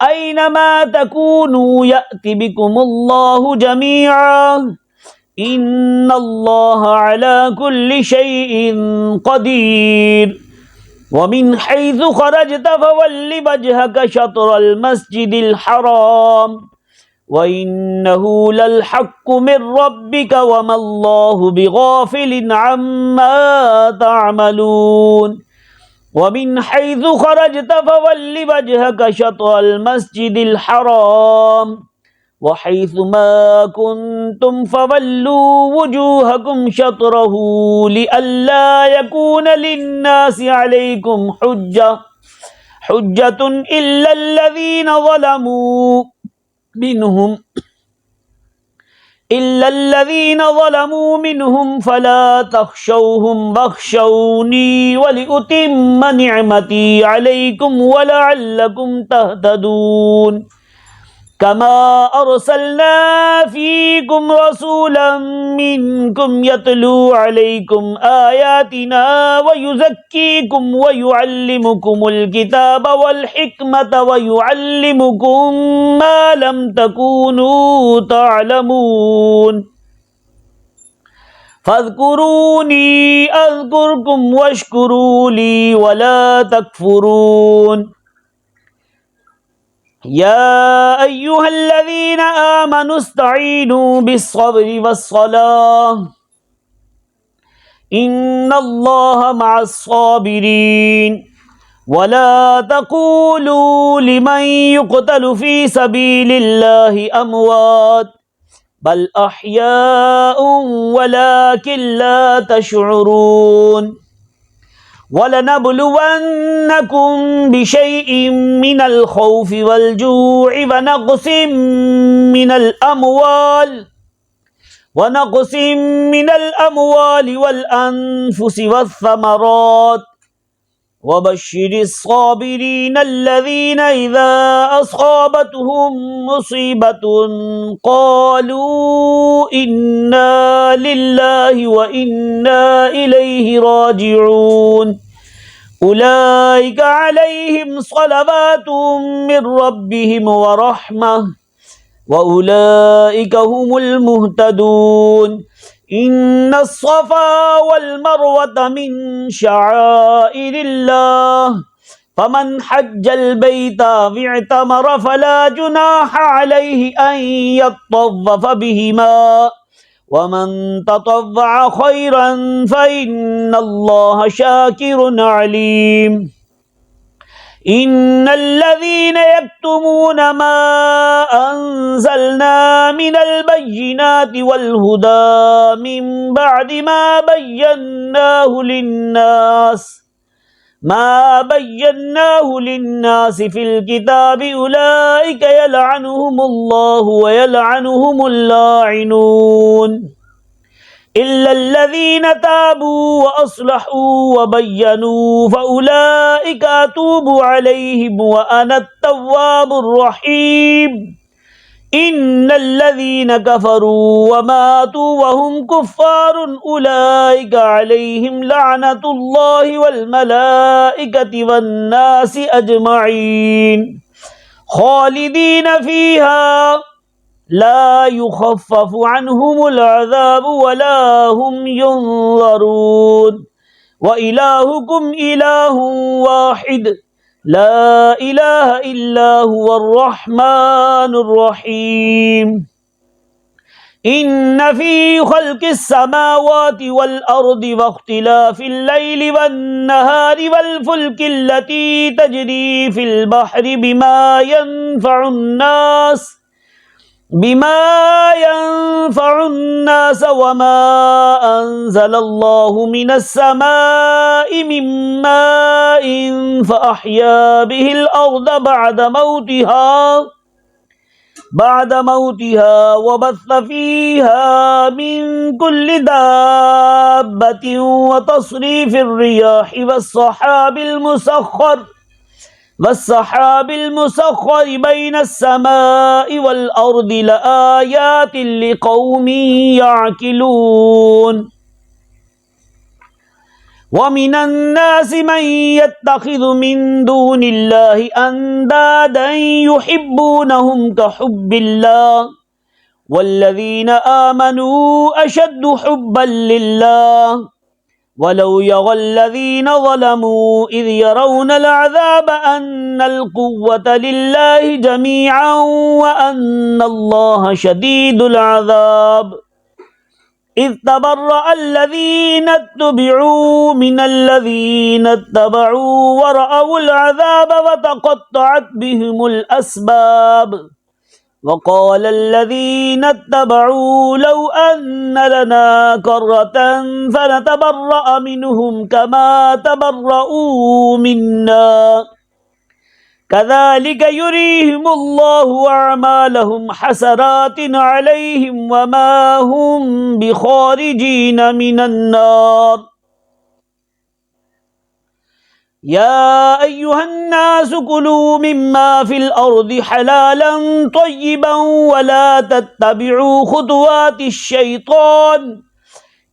أينما تكونوا يأت بكم الله جميعا إن الله على كل شيء قدير ومن حيث خرجت فول وجهك شطر المسجد الحرام وإنه للحق من ربك وما الله بغافل عما تعملون ومن حيث خرجت فول وجهك شطر المسجد الحرام وحيث ما كنتم فولوا وجوهكم شطره لئلا يكون للناس عليكم حجة إلا الذين ظلموا منهم فلا تخشوهم واخشوني ولأتم نعمتي عليكم ولعلكم تهتدون كما أرسلنا فيكم رسولا منكم يتلو عليكم آياتنا ويزكيكم ويعلمكم الكتاب والحكمة ويعلمكم ما لم تكونوا تعلمون فاذكروني أذكركم واشكروا لي ولا تكفرون يا أيها الذين آمنوا استعينوا بالصبر والصلاة إن الله مع الصابرين ولا تقولوا لمن يقتل في سبيل الله أموات بل أحياء ولكن لا تشعرون ولنبلونكم بشيء من الخوف والجوع ونقص من الأموال والأنفس والثمرات وبشر الصابرين الذين إذا أصابتهم مصيبة قالوا إنا لله وإنا إليه راجعون أولئك عليهم صلوات من ربهم ورحمة وأولئك هم المهتدون إن الصفا والمروة من شعائر الله فمن حج البيت واعتمر فلا جناح عليه أن يطوف بهما ومن تطوع خيرا فإن الله شاكر عليم إن الذين يكتمون ما أنزلنا من البينات والهدى من بعد ما بيناه للناس في الكتاب أولئك يلعنهم الله ويلعنهم اللاعنون إلا الذين تابوا وأصلحوا وبينوا فأولئك أتوب عليهم وأنا التواب الرحيم إن الذين كفروا وماتوا وهم كفار أولئك عليهم لعنة الله والملائكة والناس أجمعين خالدين فيها لا يخفف عنهم العذاب ولا هم ينظرون وإلهكم إله واحد لا إله إلا هو الرحمن الرحيم إن في خلق السماوات والأرض واختلاف الليل والنهار والفلك التي تجري في البحر بما ينفع الناس وما أنزل الله من السماء من ماء فأحيا به الأرض بعد موتها وبث فيها من كل دابة وتصريف الرياح والسحاب المسخر بين السماء والأرض لآيات لقوم يعقلون ومن الناس من يتخذ من دون الله أندادا يحبونهم كحب الله والذين آمنوا أشد حبا لله ولو يرى الذين ظلموا إذ يرون العذاب أن القوة لله جميعا وأن الله شديد العذاب إذ تبرأ الذين اتبعوا من الذين اتبعوا ورأوا العذاب وتقطعت بهم الأسباب وقال الذين اتبعوا لو أن لنا كرة فنتبرأ منهم كما تبرؤوا منا كذلك يريهم الله أعمالهم حسرات عليهم وما هم بخارجين من النار يا أيها الناس كلوا مما في الأرض حلالا طيبا ولا تتبعوا خطوات الشيطان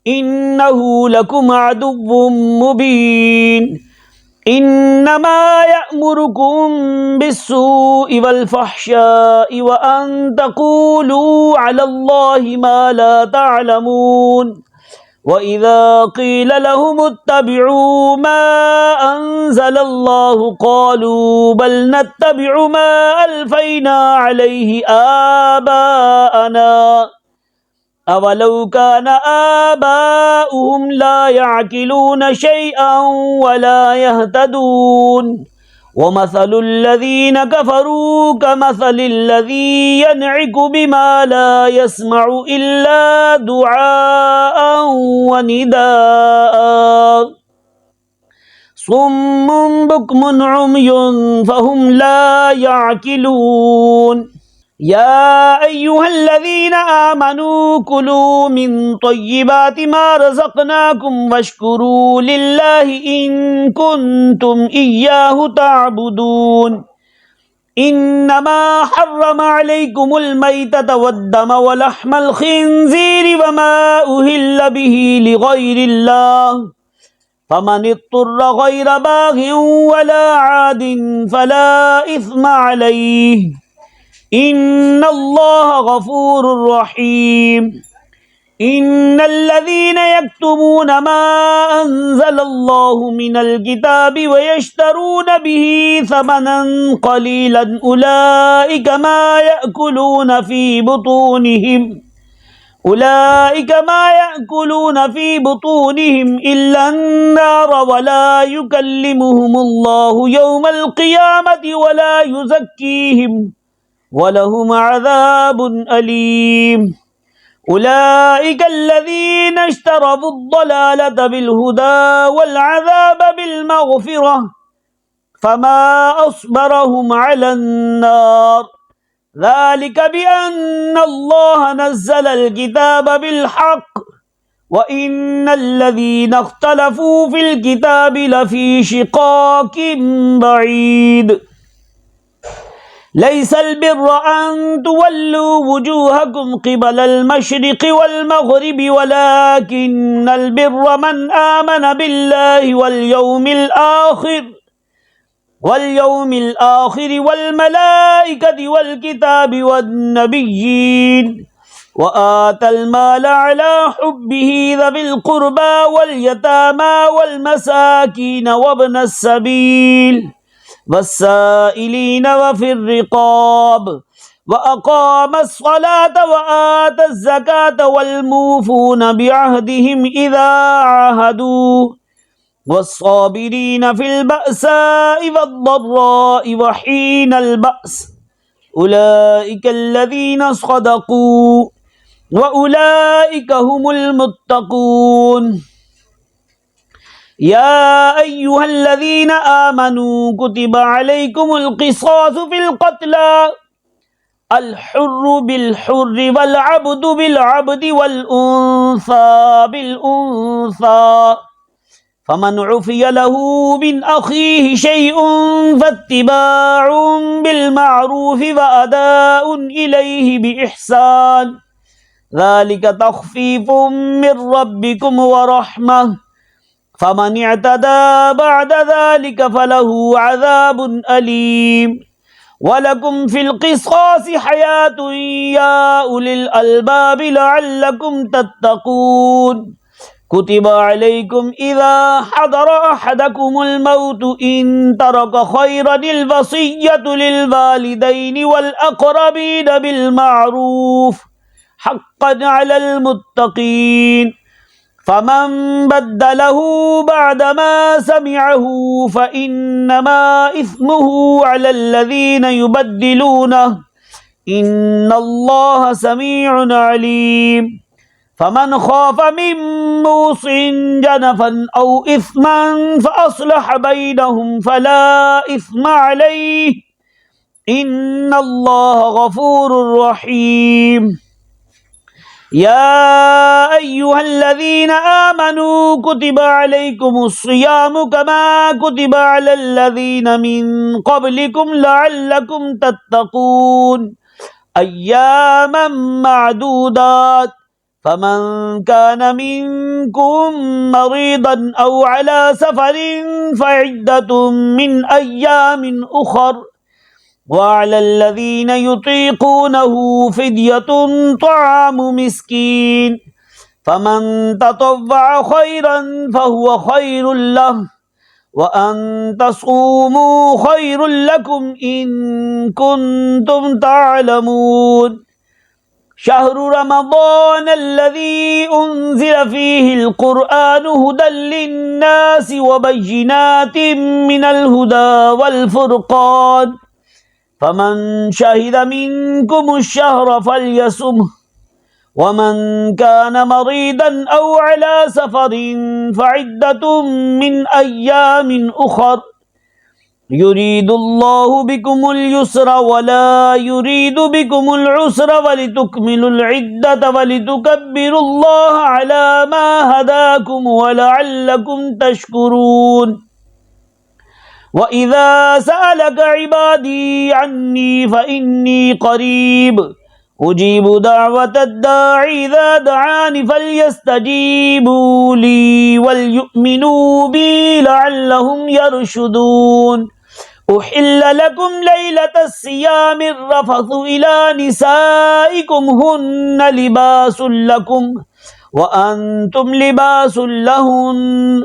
إنه لكم عدو مبين إنما يأمركم بالسوء والفحشاء وأن تقولوا على الله ما لا تعلمون وإذا قيل لهم اتبعوا ما أنزل الله قالوا بل نتبع ما ألفينا عليه آباءنا أولو كان آباؤهم لا يعقلون شيئا ولا يهتدون ومثل الذين كفروا كمثل الذي ينعق بما لا يسمع إلا دعاء ونداء صم بكم عمي فهم لا يعقلون يا أيها الذين آمنوا كلوا من طيبات ما رزقناكم واشكروا لله إن كنتم إياه تعبدون إنما حرم عليكم الميتة والدم ولحم الخنزير وما أهل به لغير الله فمن اضطر غير باغ ولا عاد فلا إثم عليه إن الله غفور رحيم إن الذين يكتمون ما أنزل الله من الكتاب ويشترون به ثمنا قليلا أولئك ما يأكلون في بطونهم إلا النار ولا يكلمهم الله يوم القيامة ولا يزكيهم ولهم عذاب أليم أولئك الذين اشتروا الضلالة بالهدى والعذاب بالمغفرة فما أصبرهم على النار ذلك بأن الله نزل الكتاب بالحق وإن الذين اختلفوا في الكتاب لفي شقاق بعيد ليس البر أن تولوا وجوهكم قبل المشرق والمغرب ولكن البر من آمن بالله واليوم الآخر والملائكة والكتاب والنبيين وآتى المال على حبه ذوي القربى واليتامى والمساكين وابن السبيل والسائلين وفي الرقاب وأقام الصلاة وآتى الزكاة والموفون بعهدهم إذا عاهدوا والصابرين في البأساء والضراء وحين البأس أولئك الذين صدقوا وأولئك هم المتقون يا أيها الذين آمنوا كتب عليكم القصاص في القتلى الحر بالحر والعبد بالعبد والأنثى بالأنثى فمن عفي له من أخيه شيء فاتباع بالمعروف وأداء إليه بإحسان ذلك تخفيف من ربكم ورحمة فمن اعتدى بعد ذلك فله عذاب أليم ولكم في القصاص حياة يا أولي الألباب لعلكم تتقون كتب عليكم إذا حضر أحدكم الموت إن ترك خيرا الوصية للوالدين والأقربين بالمعروف حقا على المتقين فمن بدله بعدما سمعه فإنما إثمه على الذين يبدلونه إن الله سميع عليم فمن خاف من موص جنفا أو إثما فأصلح بينهم فلا إثم عليه إن الله غفور رحيم يا أيها الذين آمنوا كتب عليكم الصيام كما كتب على الذين من قبلكم لعلكم تتقون أياما معدودات فمن كان منكم مريضا أو على سفر فعدة من أيام أخر وعلى الذين يطيقونه فدية طعام مسكين فمن تطوع خيرا فهو خير له وأن تصوموا خير لكم إن كنتم تعلمون شهر رمضان الذي أنزل فيه القرآن هدى للناس وبينات من الهدى والفرقان فمن شهد منكم الشهر فليصمه ومن كان مريضا أو على سفر فعدة من أيام أخر يريد الله بكم اليسر ولا يريد بكم العسر ولتكملوا العدة ولتكبروا الله على ما هداكم ولعلكم تشكرون وإذا سألك عبادي عني فإني قريب أجيب دعوة الداعي إذا دعاني فليستجيبوا لي وليؤمنوا بي لعلهم يرشدون أحل لكم ليلة الصيام الرفث إلى نسائكم هن لباس لكم وأنتم لباس لهن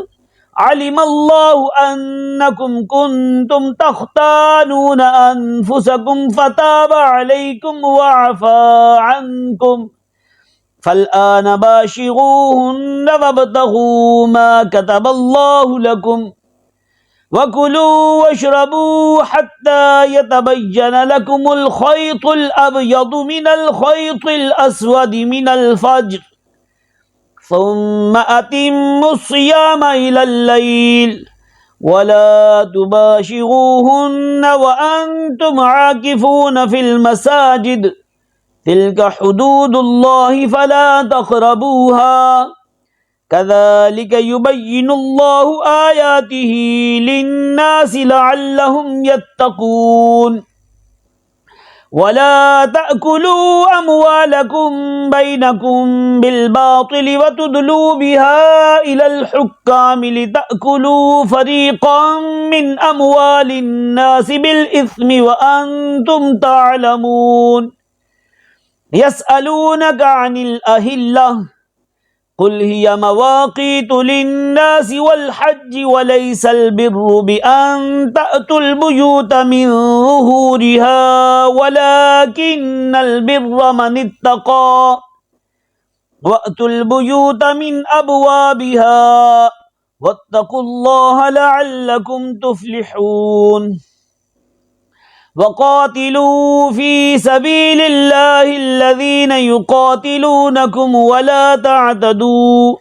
علم الله أنكم كنتم تختانون أنفسكم فتاب عليكم وعفى عنكم فالآن باشروهن وابتغوا ما كتب الله لكم وكلوا واشربوا حتى يتبين لكم الخيط الأبيض من الخيط الأسود من الفجر ثم أتموا الصيام إلى الليل ولا تباشروهن وأنتم عاكفون في المساجد تلك حدود الله فلا تقربوها كذلك يبين الله آياته للناس لعلهم يتقون ولا تأكلوا أموالكم بينكم بالباطل وتدلوا بها إلى الحكام لتأكلوا فريقا من أموال الناس بالإثم وأنتم تعلمون يسألونك عن الأهلة قل هي مواقيت للناس والحج وليس البر بأن تأتوا البيوت من ظهورها ولكن البر من اتقى وأتوا البيوت من أبوابها واتقوا الله لعلكم تفلحون وقاتلوا في سبيل الله الذين يقاتلونكم ولا تعتدوا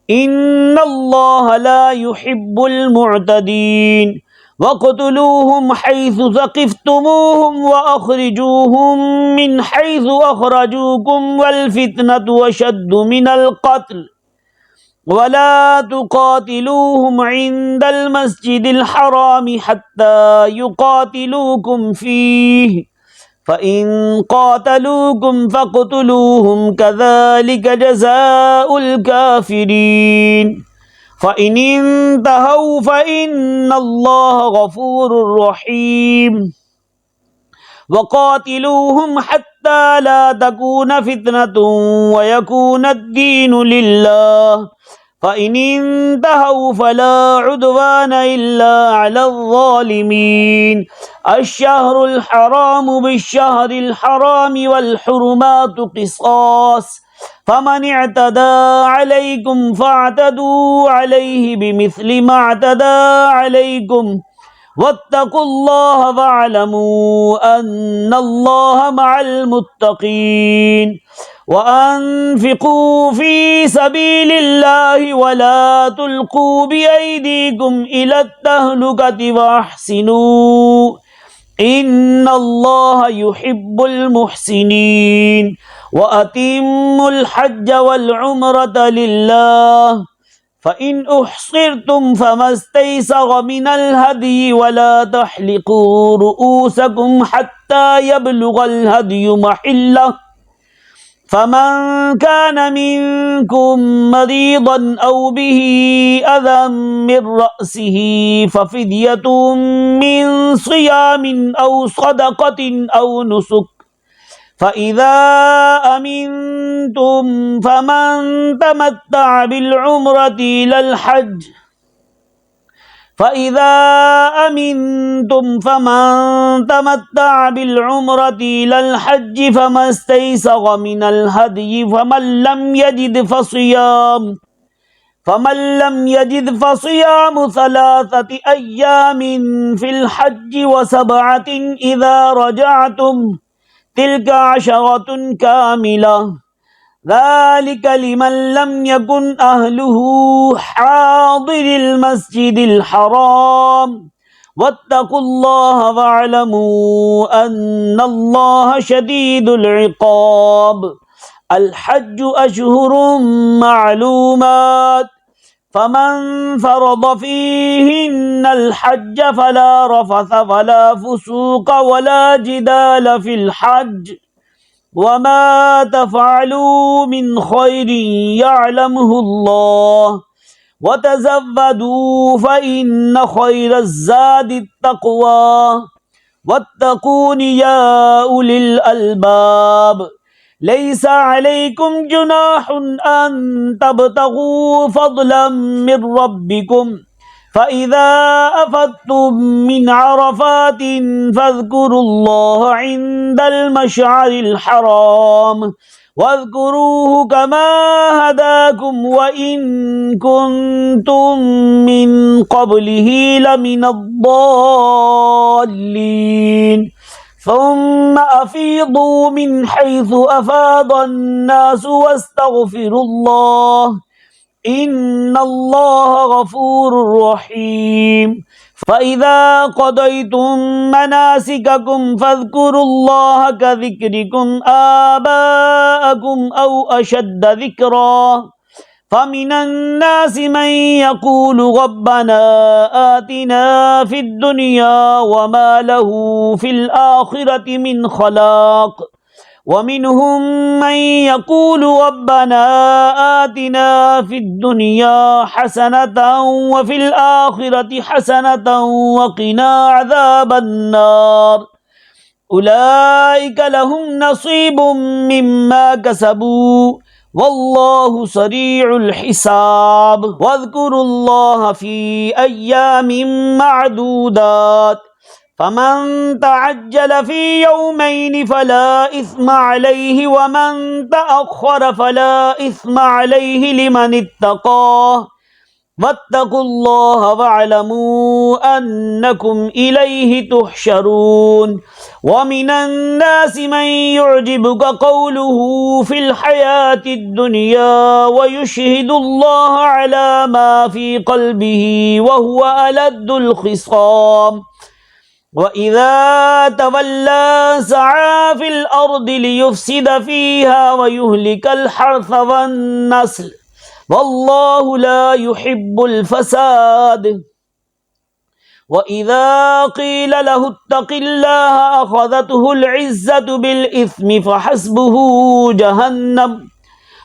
إن الله لا يحب المعتدين واقتلوهم حيث ثقفتموهم وأخرجوهم من حيث أخرجوكم والفتنة أشد من القتل ولا تقاتلوهم عند المسجد الحرام حتى يقاتلوكم فيه فإن قاتلوكم فاقتلوهم كذلك جزاء الكافرين فإن انتهوا فإن الله غفور رحيم وقاتلوهم حتى لا تكون فتنة ويكون الدين لله فإن انتهوا فلا عدوان إلا على الظالمين الشهر الحرام بالشهر الحرام والحرمات قصاص فمن اعتدى عليكم فاعتدوا عليه بمثل ما اعتدى عليكم واتقوا الله واعلموا أن الله مع المتقين وأنفقوا في سبيل الله ولا تلقوا بأيديكم إلى التهلكة وأحسنوا إن الله يحب المحسنين وأتموا الحج والعمرة لله فإن أحصرتم فما استيسر من الهدي ولا تحلقوا رؤوسكم حتى يبلغ الهدي محله فمن كان منكم مريضا أو به أذى من رأسه ففدية من صيام أو صدقة أو نسك فإذا أمنتم فمن تمتع بالعمرة إلى الحج فما استيسر من الهدي فمن لم يجد فصيام 3 أيام في الحج و7 إذا رجعتم تلك 10 كاملة ذلك لمن لم يكن أهله حاضر المسجد الحرام واتقوا الله واعلموا أن الله شديد العقاب الحج أشهر معلومات فمن فرض فيهن الحج فلا رفث ولا فسوق ولا جدال في الحج وما تفعلوا من خير يعلمه الله وتزودوا فإن خير الزاد التقوى واتقون يا أولي الألباب ليس عليكم جناح أن تبتغوا فضلا من ربكم فإذا أفضتم من عرفات فاذكروا الله عند المشعر الحرام واذكروه كما هداكم وإن كنتم من قبله لمن الضالين ثم أفيضوا من حيث أفاض الناس واستغفروا الله إن الله غفور رحيم فإذا قضيتم مناسككم فاذكروا الله كذكركم آباءكم أو أشد ذكرا فمن الناس من يقول ربنا آتنا في الدنيا وما له في الآخرة من خلاق ومنهم من يقول ربنا آتنا في الدنيا حسنة وفي الآخرة حسنة وقنا عذاب النار أولئك لهم نصيب مما كسبوا والله سريع الحساب واذكروا الله في أيام معدودات فمن تعجل في يومين فلا إثم عليه ومن تأخر فلا إثم عليه لمن اتقاه واتقوا الله واعلموا أنكم إليه تحشرون ومن الناس من يعجبك قوله في الحياة الدنيا ويشهد الله على ما في قلبه وهو ألد الخصام وإذا تولى سعى في الأرض ليفسد فيها ويهلك الحرث والنسل والله لا يحب الفساد وإذا قيل له اتق الله أخذته العزة بالإثم فحسبه جهنم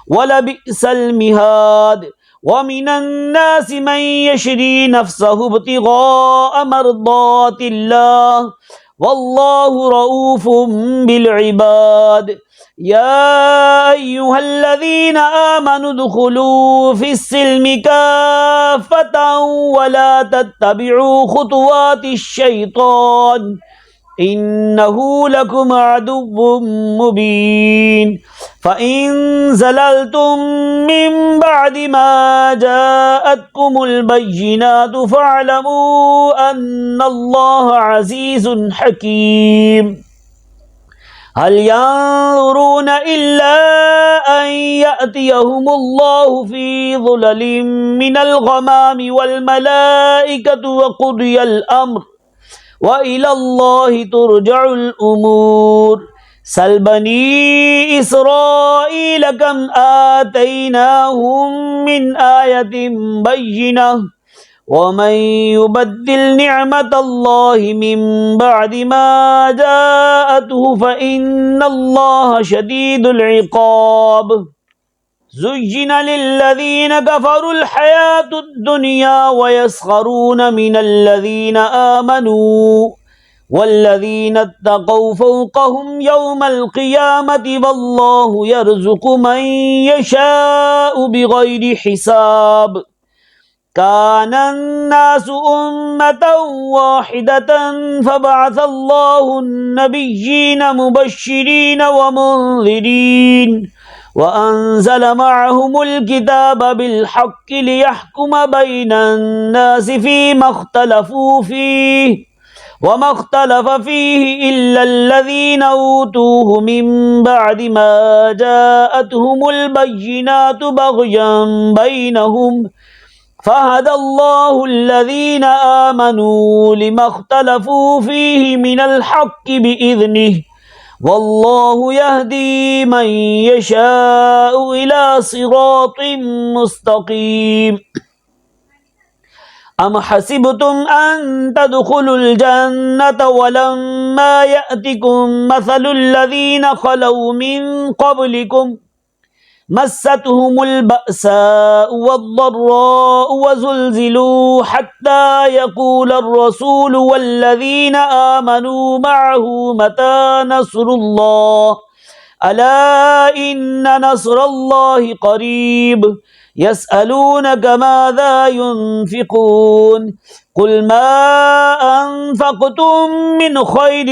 ولبئس المهاد ومن الناس من يشري نفسه ابتغاء مرضات الله والله رؤوف بالعباد يا أيها الذين آمنوا ادخلوا في السلم كافة ولا تتبعوا خطوات الشيطان إنه لكم عدو مبين فإن زللتم من بعد ما جاءتكم البينات فاعلموا أن الله عزيز حكيم هل ينظرون إلا أن يأتيهم الله في ظلل من الغمام والملائكة وقضي الأمر وإلى الله ترجع الأمور سل بني إسرائيل كم آتيناهم من آية بينة ومن يبدل نعمة الله من بعد ما جاءته فإن الله شديد العقاب زين للذين كفروا الحياة الدنيا ويسخرون من الذين آمنوا والذين اتقوا فوقهم يوم القيامة والله يرزق من يشاء بغير حساب كان الناس أمة واحدة فبعث الله النبيين مبشرين ومنذرين وأنزل معهم الكتاب بالحق ليحكم بين الناس فيما اختلفوا فيه وما اختلف فيه إلا الذين أوتوه من بعد ما جاءتهم البينات بغيا بينهم فهدى الله الذين آمنوا لما اختلفوا فيه من الحق بإذنه والله يهدي من يشاء إلى صراط مستقيم أم حسبتم أن تدخلوا الجنة ولما يأتكم مثل الذين خلوا من قبلكم مستهم البأساء والضراء وزلزلوا حتى يقول الرسول والذين آمنوا معه متى نصر الله ألا إن نصر الله قريب يسألونك ماذا ينفقون قل ما أنفقتم من خير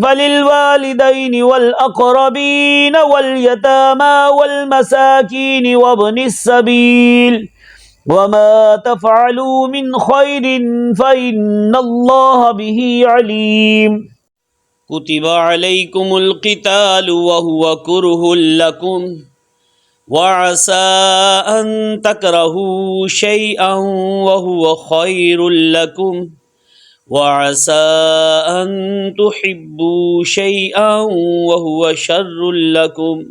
فللوالدين والأقربين واليتامى والمساكين وابن السبيل وما تفعلوا من خير فإن الله به عليم كتب عليكم القتال وهو كره لكم وعسى أن تكرهوا شيئا وهو خير لكم وعسى أن تحبوا شيئا وهو شر لكم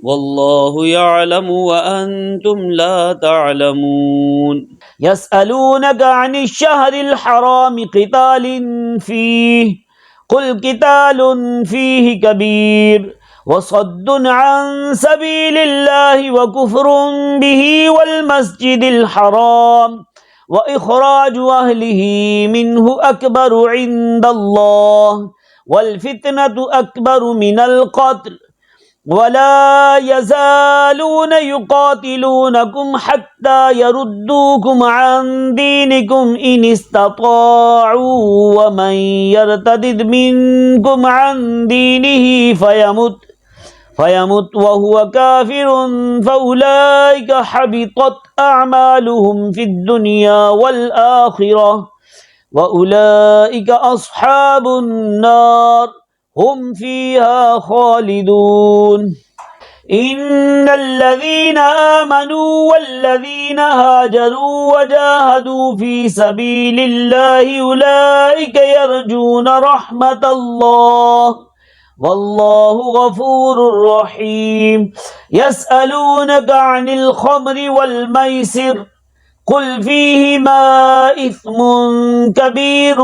والله يعلم وأنتم لا تعلمون يسألونك عن الشهر الحرام قتال فيه قل قتال فيه كبير وصد عن سبيل الله وكفر به والمسجد الحرام وإخراج أهله منه أكبر عند الله والفتنة أكبر من القتل ولا يزالون يقاتلونكم حتى يردوكم عن دينكم إن استطاعوا ومن يرتد منكم عن دينه فيمت وهو كافر فأولئك حبطت أعمالهم في الدنيا والآخرة وأولئك أصحاب النار هم فيها خالدون إن الذين آمنوا والذين هاجروا وجاهدوا في سبيل الله أولئك يرجون رحمة الله والله غفور رحيم يسألونك عن الخمر والميسر قل فيهما إثم كبير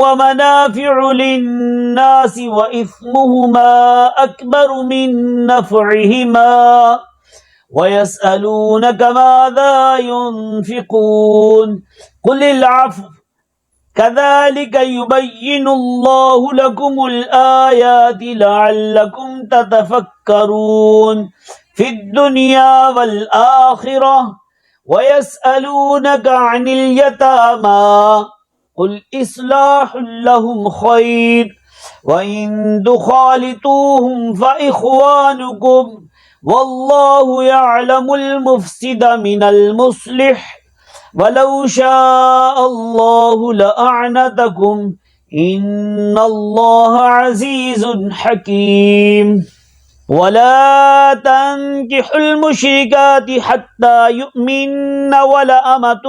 ومنافع للناس وإثمهما أكبر من نفعهما ويسألونك ماذا ينفقون قل العفو كذلك يبين الله لكم الآيات لعلكم تتفكرون في الدنيا والآخرة ويسألونك عن اليتامى قل إصلاح لهم خير وإن تخالطوهم فإخوانكم والله يعلم المفسد من المصلح ولو شاء الله لأعنتكم إن الله عزيز حكيم ولا تنكحوا المشركات حتى يؤمن ولأمة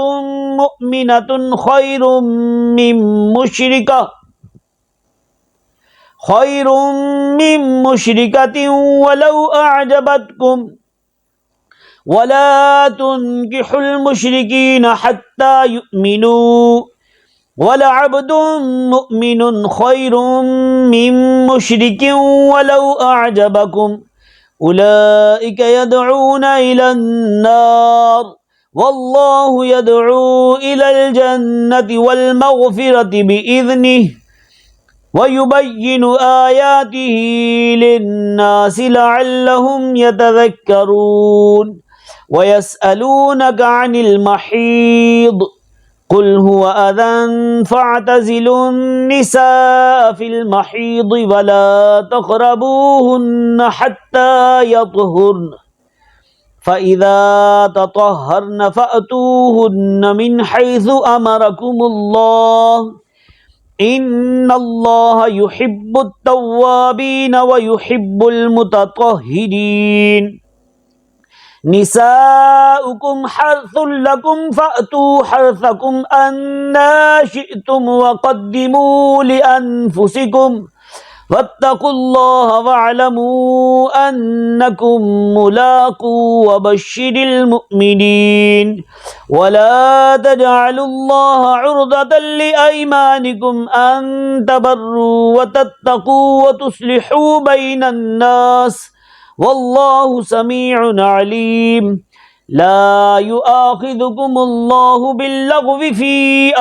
مؤمنة خير من مشركة ولو أعجبتكم ولا تنكحوا المشركين حتى يؤمنوا ولعبد مؤمن خير من مشرك ولو أعجبكم أولئك يدعون إلى النار والله يدعو إلى الجنة والمغفرة بإذنه ويبين آياته للناس لعلهم يتذكرون ويسألونك عن المحيض قل هو أذى فاعتزلوا النساء في المحيض ولا تقربوهن حتى يطهرن فإذا تطهرن فأتوهن من حيث أمركم الله إن الله يحب التوابين ويحب المتطهرين نساؤكم حرث لكم فأتوا حرثكم أنى شئتم وقدموا لأنفسكم واتقوا الله واعلموا أنكم ملاقو وبشر المؤمنين ولا تجعلوا الله عرضة لأيمانكم أن تبروا وتتقوا وتصلحوا بين الناس والله سميع عليم لا يؤاخذكم الله باللغو في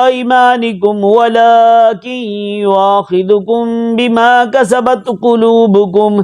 أيمانكم ولكن يؤاخذكم بما كسبت قلوبكم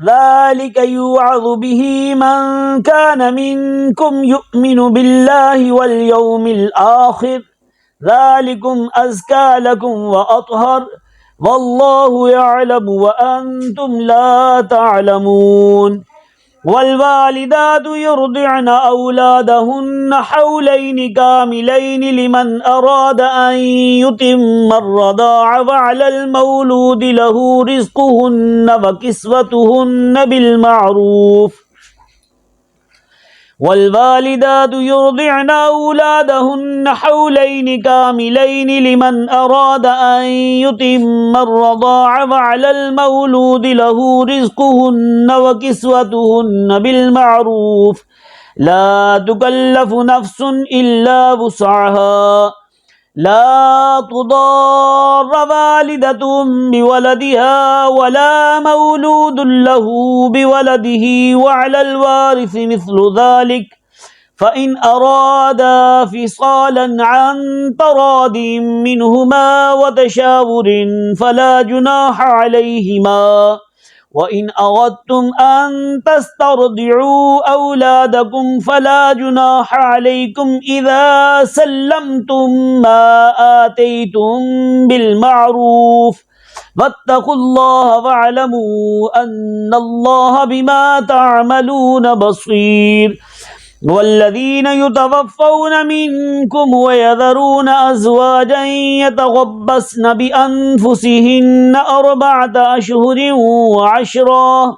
ذلك يوعظ به من كان منكم يؤمن بالله واليوم الآخر ذلكم أزكى لكم وأطهر والله يعلم وأنتم لا تعلمون والوالدات يرضعن أولادهن حولين كاملين لمن أراد أن يتم الرضاعة وعلى المولود له رزقهن وكسوتهن بالمعروف والوالدات يرضعن أولادهن حولين كاملين لمن أراد أن يتم الرضاعة وعلى المولود له رزقهن وكسوتهن بالمعروف لا تكلف نفس إلا وسعها لا تضار والدة بولدها ولا مولود له بولده وعلى الوارث مثل ذلك فإن أرادا فصالا عن تراض منهما وتشاور فلا جناح عليهما وإن أردتم أن تسترضعوا أولادكم فلا جناح عليكم إذا سلمتم ما آتيتم بالمعروف واتقوا الله واعلموا أن الله بما تعملون بصير والذين يتوفون منكم ويذرون أزواجا يتربصن بأنفسهن 4 أشهر وعشرا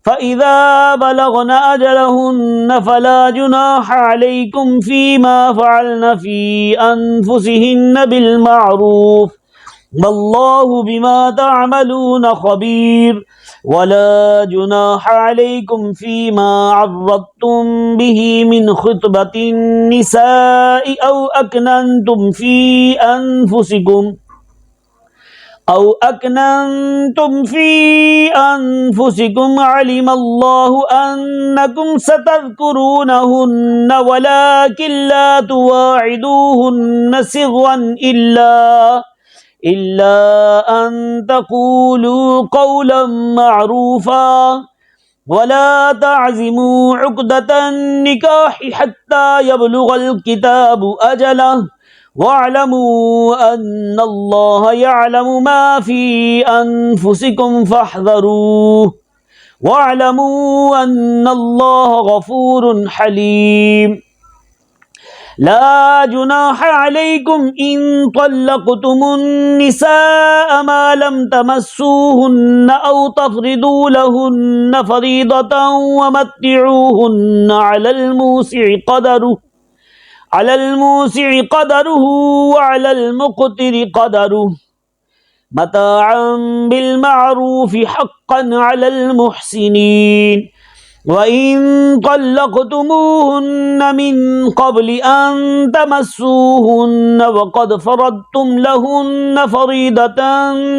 فإذا بلغن أجلهن فلا جناح عليكم فيما فعلن في أنفسهن بالمعروف والله بما تعملون خبير ولا جناح عليكم فيما عرضتم به من خطبة النساء أو أكننتم في أنفسكم علم الله أنكم ستذكرونهن ولكن لا تواعدوهن سرا إلا أن تقولوا قولا معروفا ولا تعزموا عقدة النكاح حتى يبلغ الكتاب أجله واعلموا أن الله يعلم ما في أنفسكم فاحذروه واعلموا أن الله غفور حليم لا جناح عليكم إن طلقتم النساء ما لم تمسوهن أو تفرضوا لهن فريضة ومتعوهن على الموسع قدره وعلى المقتر قدره متاعا بالمعروف حقا على المحسنين وإن طلقتموهن من قبل أن تمسوهن وقد فرضتم لهن فريضة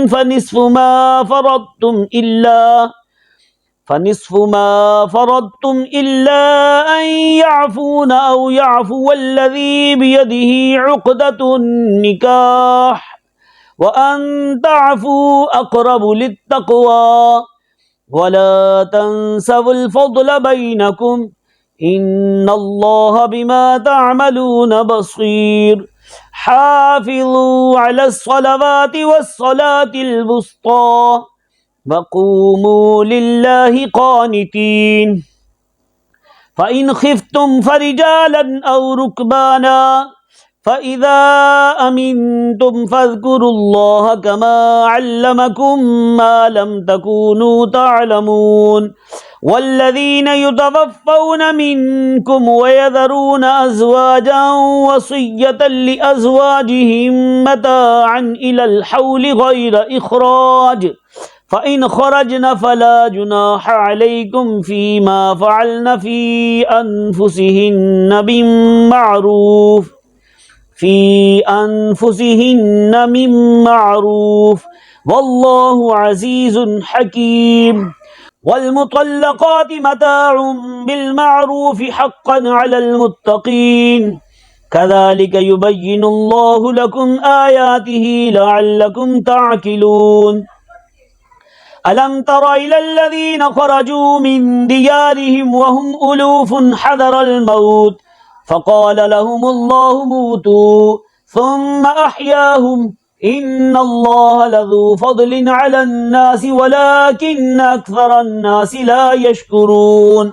فنصف ما فرضتم إلا أن يعفون أو يعفو الذي بيده عقدة النكاح وأن تعفوا أقرب للتقوى ولا تنسوا الفضل بينكم إن الله بما تعملون بصير حافظوا على الصلوات والصلاة الوسطى وقوموا لله قانتين فإن خفتم فرجالا أو ركبانا فإذا أمنتم فاذكروا الله كما علمكم ما لم تكونوا تعلمون والذين يتوفون منكم ويذرون أزواجا وصية لأزواجهم متاعا إلى الحول غير إخراج فإن خرجن فلا جناح عليكم فيما فعلن في أنفسهن من معروف والله عزيز حكيم والمطلقات متاع بالمعروف حقا على المتقين كذلك يبين الله لكم آياته لعلكم تعقلون ألم تر إلى الذين خرجوا من ديارهم وهم ألوف حذر الموت فقال لهم الله موتوا ثم أحياهم إن الله لذو فضل على الناس ولكن أكثر الناس لا يشكرون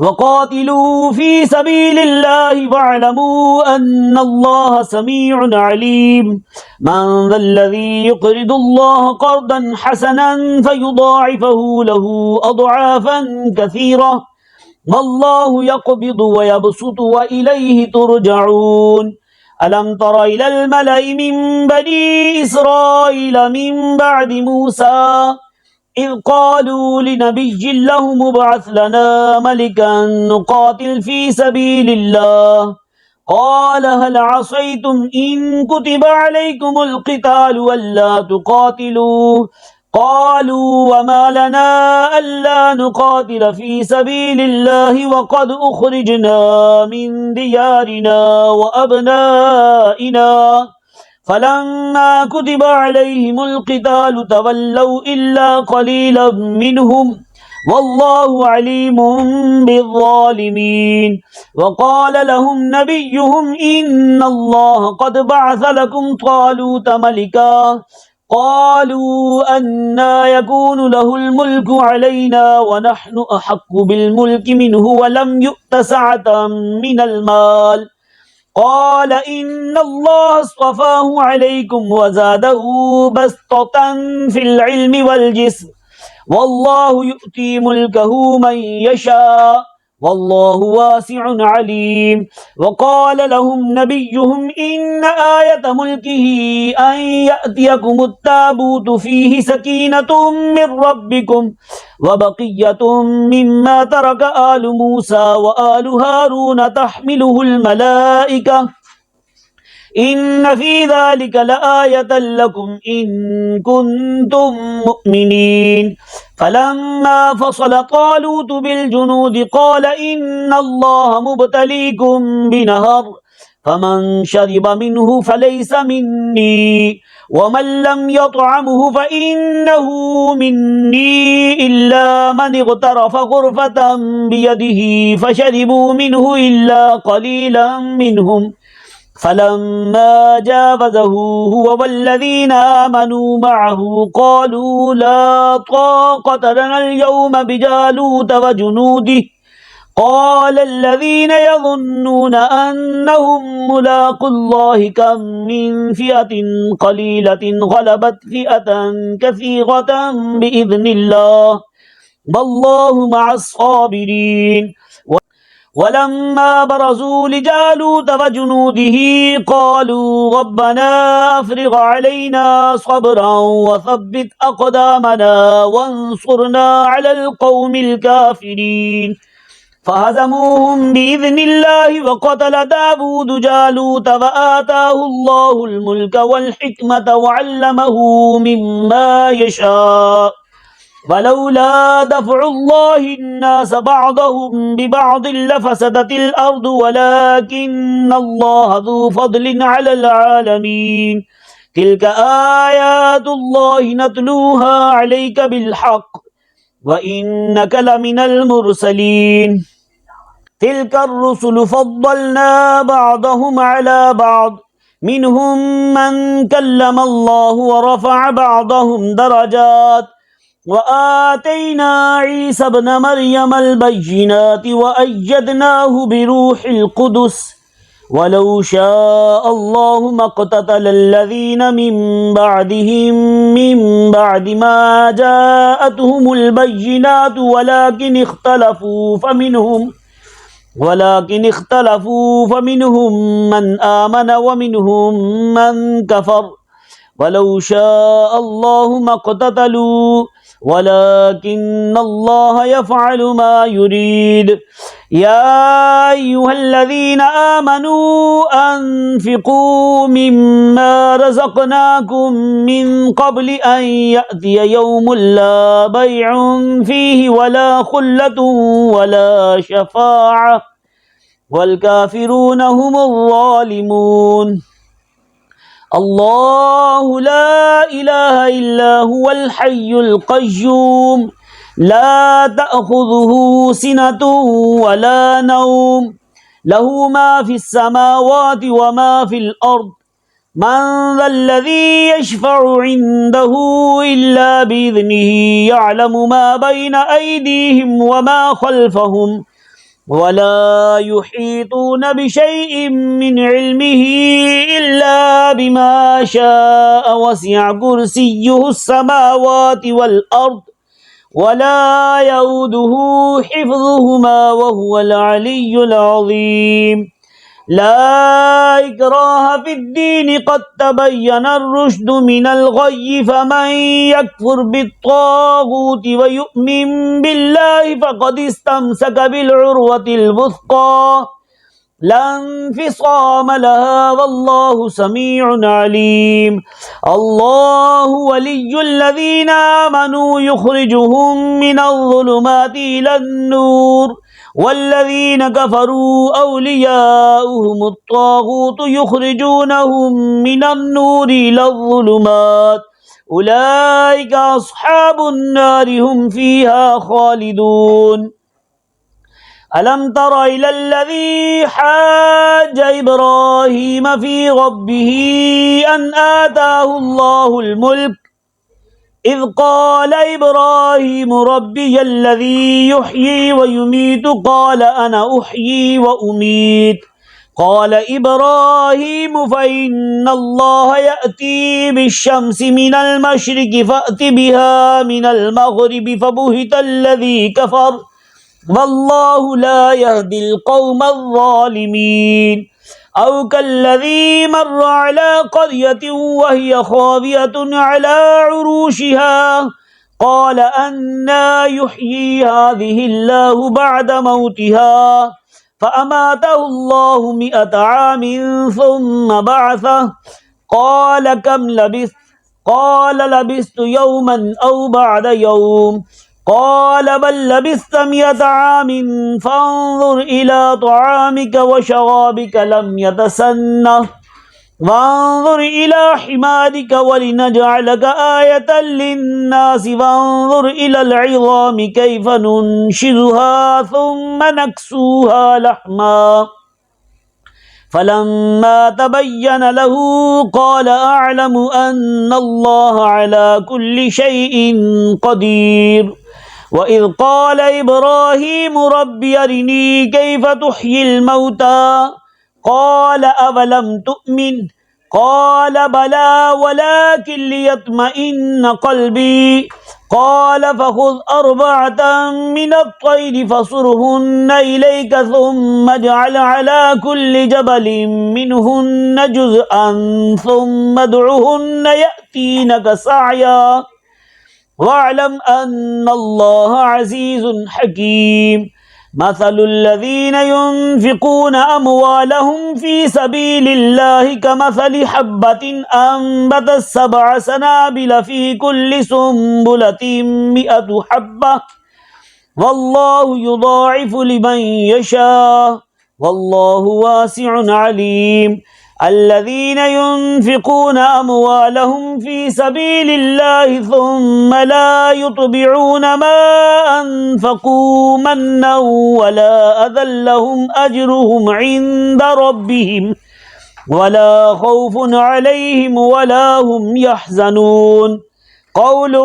وقاتلوا في سبيل الله واعلموا أن الله سميع عليم من ذا الذي يقرض الله قرضا حسنا فيضاعفه له أضعافا كثيرة والله يقبض ويبسط وإليه ترجعون ألم تر إلى الملأ من بني إسرائيل من بعد موسى إذ قالوا لنبي له مبعث لنا ملكا نقاتل في سبيل الله قال هل عصيتم إن كتب عليكم القتال ألا تقاتلوا قالوا وما لنا ألا نقاتل في سبيل الله وقد أخرجنا من ديارنا وأبنائنا فلما كتب عليهم القتال تولوا إلا قليلا منهم والله عليم بالظالمين. وقال لهم نبيهم إن الله قد بعث لكم طالوت ملكا قالوا أنى يكون له الملك علينا ونحن أحق بالملك منه ولم يؤت سعة من المال قال إن الله اصطفاه عليكم وزاده بسطة في العلم والجسم والله يؤتي ملكه من يشاء والله واسع عليم. وقال لهم نبيهم إن آية ملكه أن يأتيكم التابوت فيه سكينة من ربكم وبقية مما ترك آل موسى وآل هارون تحمله الملائكة إن في ذلك لآية لكم إن كنتم مؤمنين. فلما فصل طالوت بالجنود قال إن الله مبتليكم بنهر فمن شرب منه فليس مني ومن لم يطعمه فإنه مني إلا من اغترف غرفة بيده فشربوا منه إلا قليلا منهم. فلما جاوزه هو والذين آمنوا معه قالوا لا طاقة لنا اليوم بجالوت وجنوده قال الذين يظنون أنهم ملاقو الله كم من فئة قليلة غلبت فئة كثيرة بإذن الله والله مع الصابرين. ولما برزوا لجالوت وجنوده قالوا ربنا أفرغ علينا صبرا وثبت أقدامنا وانصرنا على القوم الكافرين فهزموهم بإذن الله وقتل داود جالوت وآتاه الله الملك والحكمة وعلمه مما يشاء ولولا دفع الله الناس بعضهم ببعض لفسدت الأرض ولكن الله ذو فضل على العالمين. تلك آيات الله نتلوها عليك بالحق وإنك لمن المرسلين. تلك الرسل فضلنا بعضهم على بعض منهم من كلم الله ورفع بعضهم درجات وآتينا عيسى ابن مريم البينات وأيدناه بروح القدس ولو شاء الله ما اقتتل الذين من بعدهم من بعد ما جاءتهم البينات ولكن اختلفوا فمنهم من آمن ومنهم من كفر ولو شاء الله ما اقتتلوا ولكن الله يفعل ما يريد. يا أيها الذين آمنوا أنفقوا مما رزقناكم من قبل أن يأتي يوم لا بيع فيه ولا خلة ولا شفاعة والكافرون هم الظالمون. الله لا إله إلا هو الحي القيوم لا تأخذه سنة ولا نوم له ما في السماوات وما في الأرض من ذا الذي يشفع عنده إلا بإذنه يعلم ما بين أيديهم وما خلفهم ولا يحيطون بشيء من علمه إلا بما شاء وسع كرسيه السماوات والأرض ولا يؤوده حفظهما وهو العلي العظيم. لا إكراه في الدين قد تبين الرشد من الغي فمن يكفر بالطاغوت ويؤمن بالله فقد استمسك بالعروة الوثقى لا انفصام لها والله سميع عليم الله ولي الذين آمنوا يخرجهم من الظلمات إلى النور والذين كفروا أولياؤهم الطاغوت يخرجونهم من النور إلى الظلمات أولئك أصحاب النار هم فيها خالدون ألم تر إلى الذي حاج إبراهيم في ربه أن آتاه الله الملك إذ قال إبراهيم ربي الذي يحيي ويميت قال أنا أحيي وأميت قال إبراهيم فإن الله يأتي بالشمس من المشرق فأت بها من المغرب فبهت الذي كفر والله لا يهدي القوم الظالمين أو كالذي مر على قرية وهي خاوية على عروشها قال أنى يحيي هذه الله بعد موتها فأماته الله 100 عام ثم بعثه قال كم لبثت قال لبثت يوما أو بعد يوم قال بل لبثت 100 عام فانظر إلى طعامك وشرابك لم يتسنه وانظر إلى حمارك ولنجعلك آية للناس وانظر إلى العظام كيف ننشزها ثم نكسوها لحما فلما تبين له قال أعلم أن الله على كل شيء قدير وإذ قال إبراهيم رب أرني كيف تحيي الموتى قال أولم تؤمن قال بلى ولكن ليطمئن قلبي قال فخذ 4 من الطير فصرهن إليك ثم اجعل على كل جبل منهن جزءا ثم ادعهن يأتينك سعيا واعلم أن الله عزيز حكيم مثل الذين ينفقون أموالهم في سبيل الله كمثل حبة أنبتت 7 سنابل في كل سنبلة 100 حبة والله يضاعف لمن يشاء والله واسع عليم الذين ينفقون أموالهم في سبيل الله ثم لا يتبعون ما أنفقوا منا ولا أذى لهم أجرهم عند ربهم ولا خوف عليهم ولا هم يحزنون قول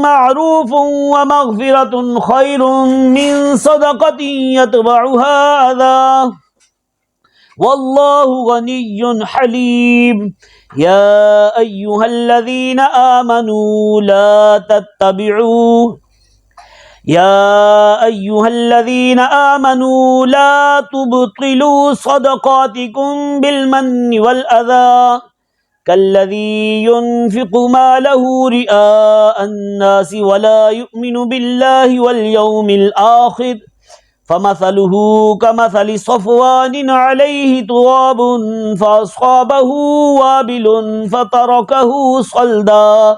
معروف ومغفرة خير من صدقة يتبعها أذى والله غني حليم يا أيها الذين آمنوا لا تبطلوا صدقاتكم بالمن والأذى كالذي ينفق ماله رئاء الناس ولا يؤمن بالله واليوم الآخر فمثله كمثل صفوان عليه تراب فأصابه وابل فتركه صلدا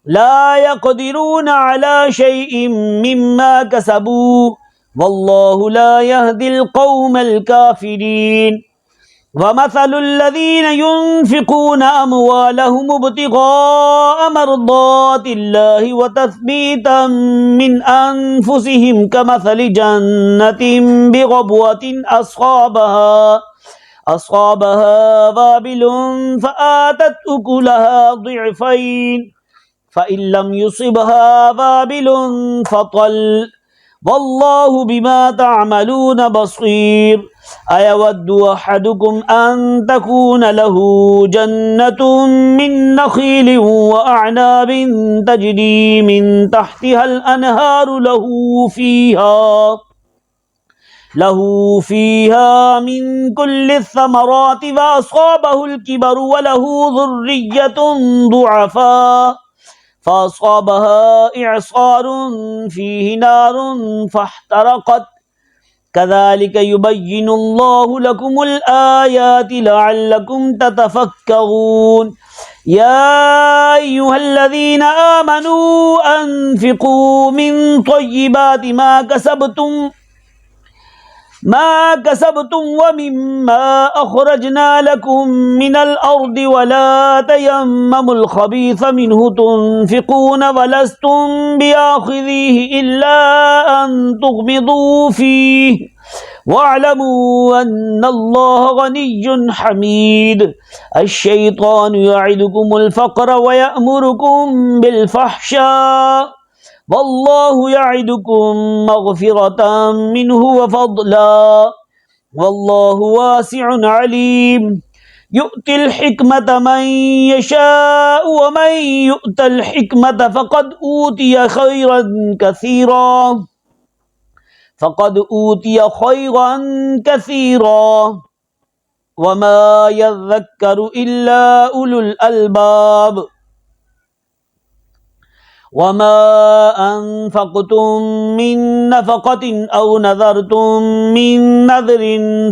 لا يقدرون على شيء مما كسبوا والله لا يهدي القوم الكافرين ومثل الذين ينفقون أموالهم ابتغاء مرضات الله وتثبيتا من أنفسهم كمثل جنة بربوة أصابها وابل فآتت أكلها ضعفين فإن لم يصبها وابل فطل والله بما تعملون بصير أيود أحدكم أن تكون له جنة من نخيل وأعناب تجري من تحتها الأنهار له فيها من كل الثمرات فأصابه الكبر وله ذرية ضعفاء فأصابها إعصار فيه نار فاحترقت كذلك يبين الله لكم الآيات لعلكم تتفكرون يا أيها الذين آمنوا أنفقوا من طيبات ما كسبتم ومما أخرجنا لكم من الأرض ولا تيمموا الخبيث منه تنفقون ولستم بآخذيه إلا أن تغمضوا فيه واعلموا أن الله غني حميد الشيطان يعدكم الفقر ويأمركم بالفحشاء والله يعدكم مغفرة منه وفضلا والله واسع عليم يؤتي الحكمة من يشاء ومن يؤت الحكمة فقد أوتي خيرا كثيرا وما يذكر إلا أولو الألباب وما أنفقتم من نفقة أو نذرتم من نذر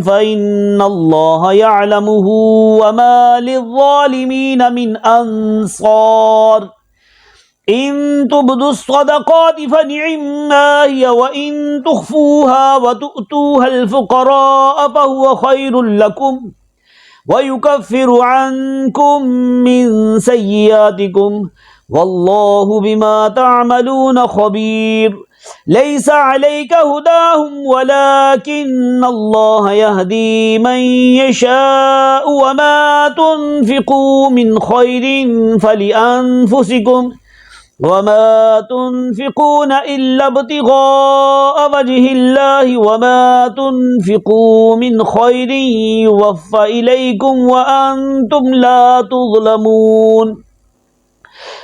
فإن الله يعلمه وما للظالمين من أنصار إن تبدوا الصدقات فنعما هي وإن تخفوها وتؤتوها الفقراء فهو خير لكم ويكفر عنكم من سيئاتكم والله بما تعملون خبير ليس عليك هداهم ولكن الله يهدي من يشاء وما تنفقوا من خير فلأنفسكم وما تنفقون إلا ابتغاء وجه الله وما تنفقوا من خير يوفى إليكم وأنتم لا تظلمون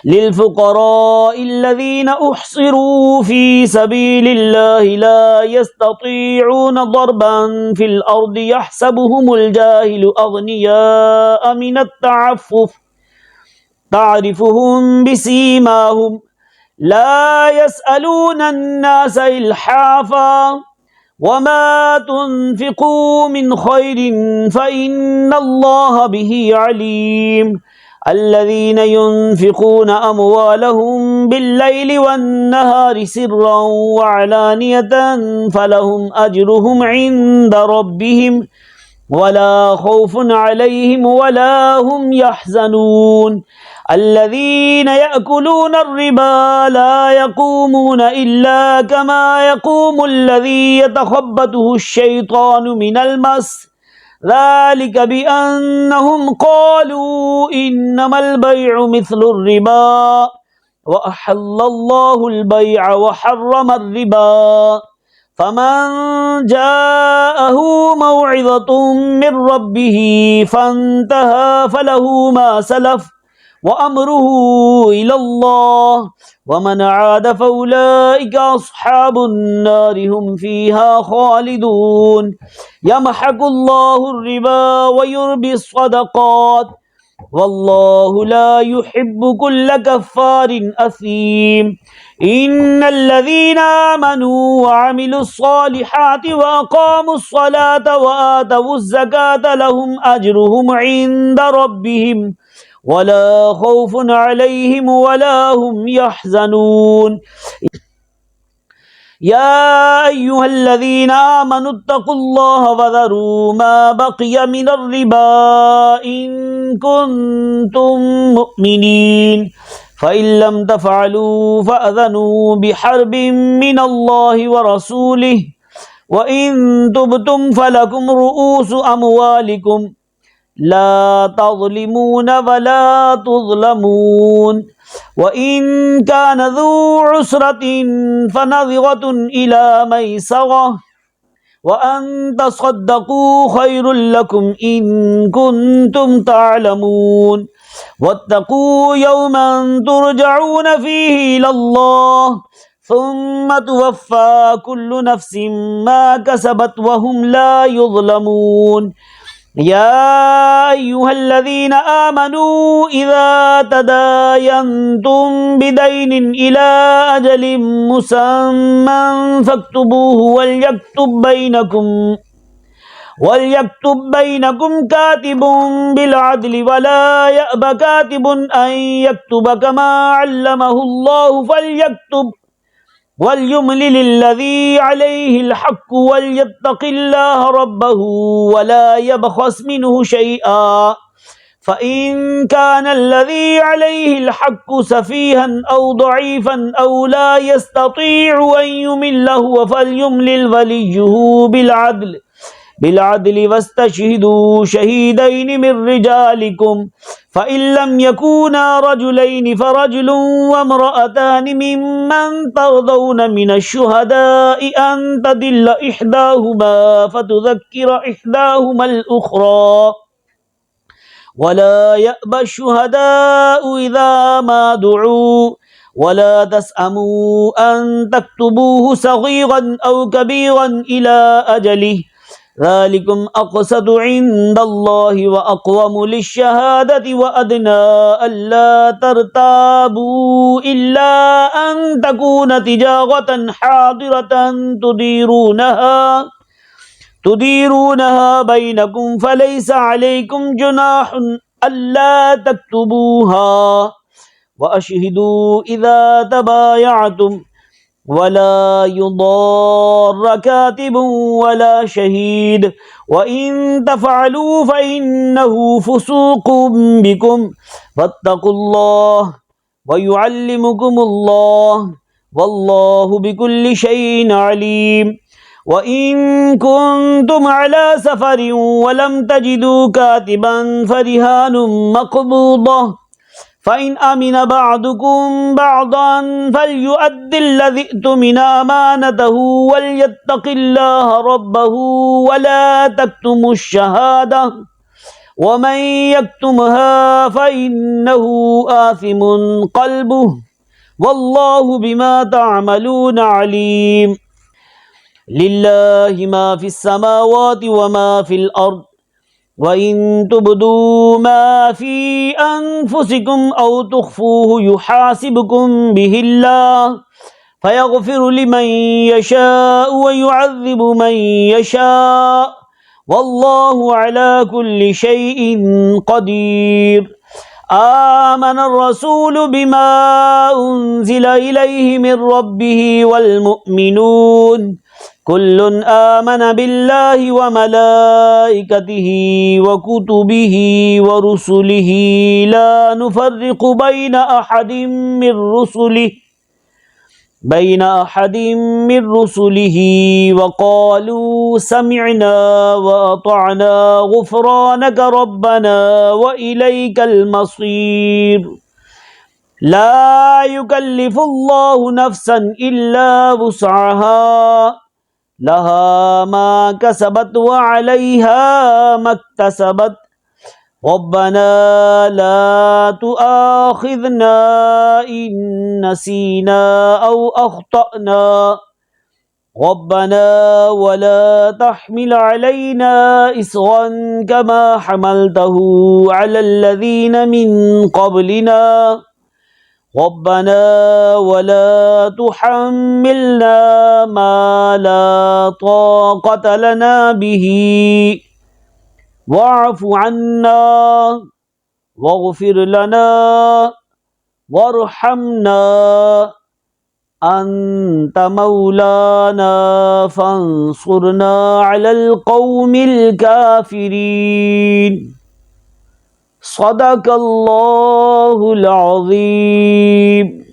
للفقراء الذين أحصروا في سبيل الله لا يستطيعون ضربا في الأرض يحسبهم الجاهل أغنياء من التعفف تعرفهم بسيماهم لا يسألون الناس إلحافا وما تنفقوا من خير فإن الله به عليم الذين ينفقون أموالهم بالليل والنهار سرا وعلانية فلهم أجرهم عند ربهم ولا خوف عليهم ولا هم يحزنون الذين يأكلون الربا لا يقومون إلا كما يقوم الذي يتخبطه الشيطان من المس ذلك بأنهم قالوا إنما البيع مثل الربا وأحل الله البيع وحرم الربا فمن جاءه موعظة من ربه فانتهى فله ما سلف وأمره إلى الله ومن عاد فأولئك أصحاب النار هم فيها خالدون يمحق الله الربا ويربي الصدقات والله لا يحب كل كفار أثيم إن الذين آمنوا وعملوا الصالحات وأقاموا الصلاة وآتوا الزكاة لهم أجرهم عند ربهم ولا خوف عليهم ولا هم يحزنون يا أيها الذين آمنوا اتقوا الله وذروا ما بقي من الربا إن كنتم مؤمنين فإن لم تفعلوا فأذنوا بحرب من الله ورسوله وإن تبتم فلكم رؤوس أموالكم لا تظلمون ولا تظلمون وإن كان ذو عسرة فنظرة إلى ميسرة وأن تصدقوا خير لكم إن كنتم تعلمون واتقوا يوما ترجعون فيه إلى الله ثم توفى كل نفس ما كسبت وهم لا يظلمون يا أيها الذين آمنوا إذا تداينتم بدين إلى أجل مسمى فاكتبوه وليكتب بينكم كاتب بالعدل ولا يأب كاتب أن يكتب كما علمه الله فليكتب وليملل الذي عليه الحق وليتق الله ربه ولا يبخس منه شيئا فإن كان الذي عليه الحق سفيها أو ضعيفا أو لا يستطيع أن يمل هو فليملل وليه بالعدل واستشهدوا شهيدين من رجالكم فإن لم يكونا رجلين فرجل وامرأتان ممن ترضون من الشهداء أن تضل إحداهما فتذكر إحداهما الأخرى ولا يأبى الشهداء إذا ما دعوا ولا تسأموا أن تكتبوه صغيرا أو كبيرا إلى أجله ذلكم أقسط عند الله وأقوم للشهادة وأدنى ألا ترتابوا إلا أن تكون تجارة حاضرة تديرونها بينكم فليس عليكم جناح ألا تكتبوها وأشهدوا إذا تبايعتم ولا يضار كاتب ولا شهيد وإن تفعلوا فإنه فسوق بكم فاتقوا الله ويعلمكم الله والله بكل شيء عليم وإن كنتم على سفر ولم تجدوا كاتبا فرهان مقبوضة فإن أمن بعضكم بعضا فليؤد الذي ائتمن أمانته وليتق الله ربه ولا تكتموا الشهادة ومن يكتمها فإنه آثم قلبه والله بما تعملون عليم لله ما في السماوات وما في الأرض وإن تبدوا ما في أنفسكم أو تخفوه يحاسبكم به الله فيغفر لمن يشاء ويعذب من يشاء والله على كل شيء قدير آمن الرسول بما أنزل إليه من ربه والمؤمنون كل آمن بالله وملائكته وكتبه ورسله لا نفرق بين أحد من رسله وقالوا سمعنا وأطعنا غفرانك ربنا وإليك المصير لا يكلف الله نفسا إلا وسعها لها ما كسبت وعليها ما اكتسبت ربنا لا تؤاخذنا إن نسينا أو أخطأنا ربنا ولا تحمل علينا إصرا كما حملته على الذين من قبلنا ربنا ولا تحملنا ما لا طاقة لنا به واعف عنا واغفر لنا وارحمنا أنت مولانا فانصرنا على القوم الكافرين صدق الله العظيم.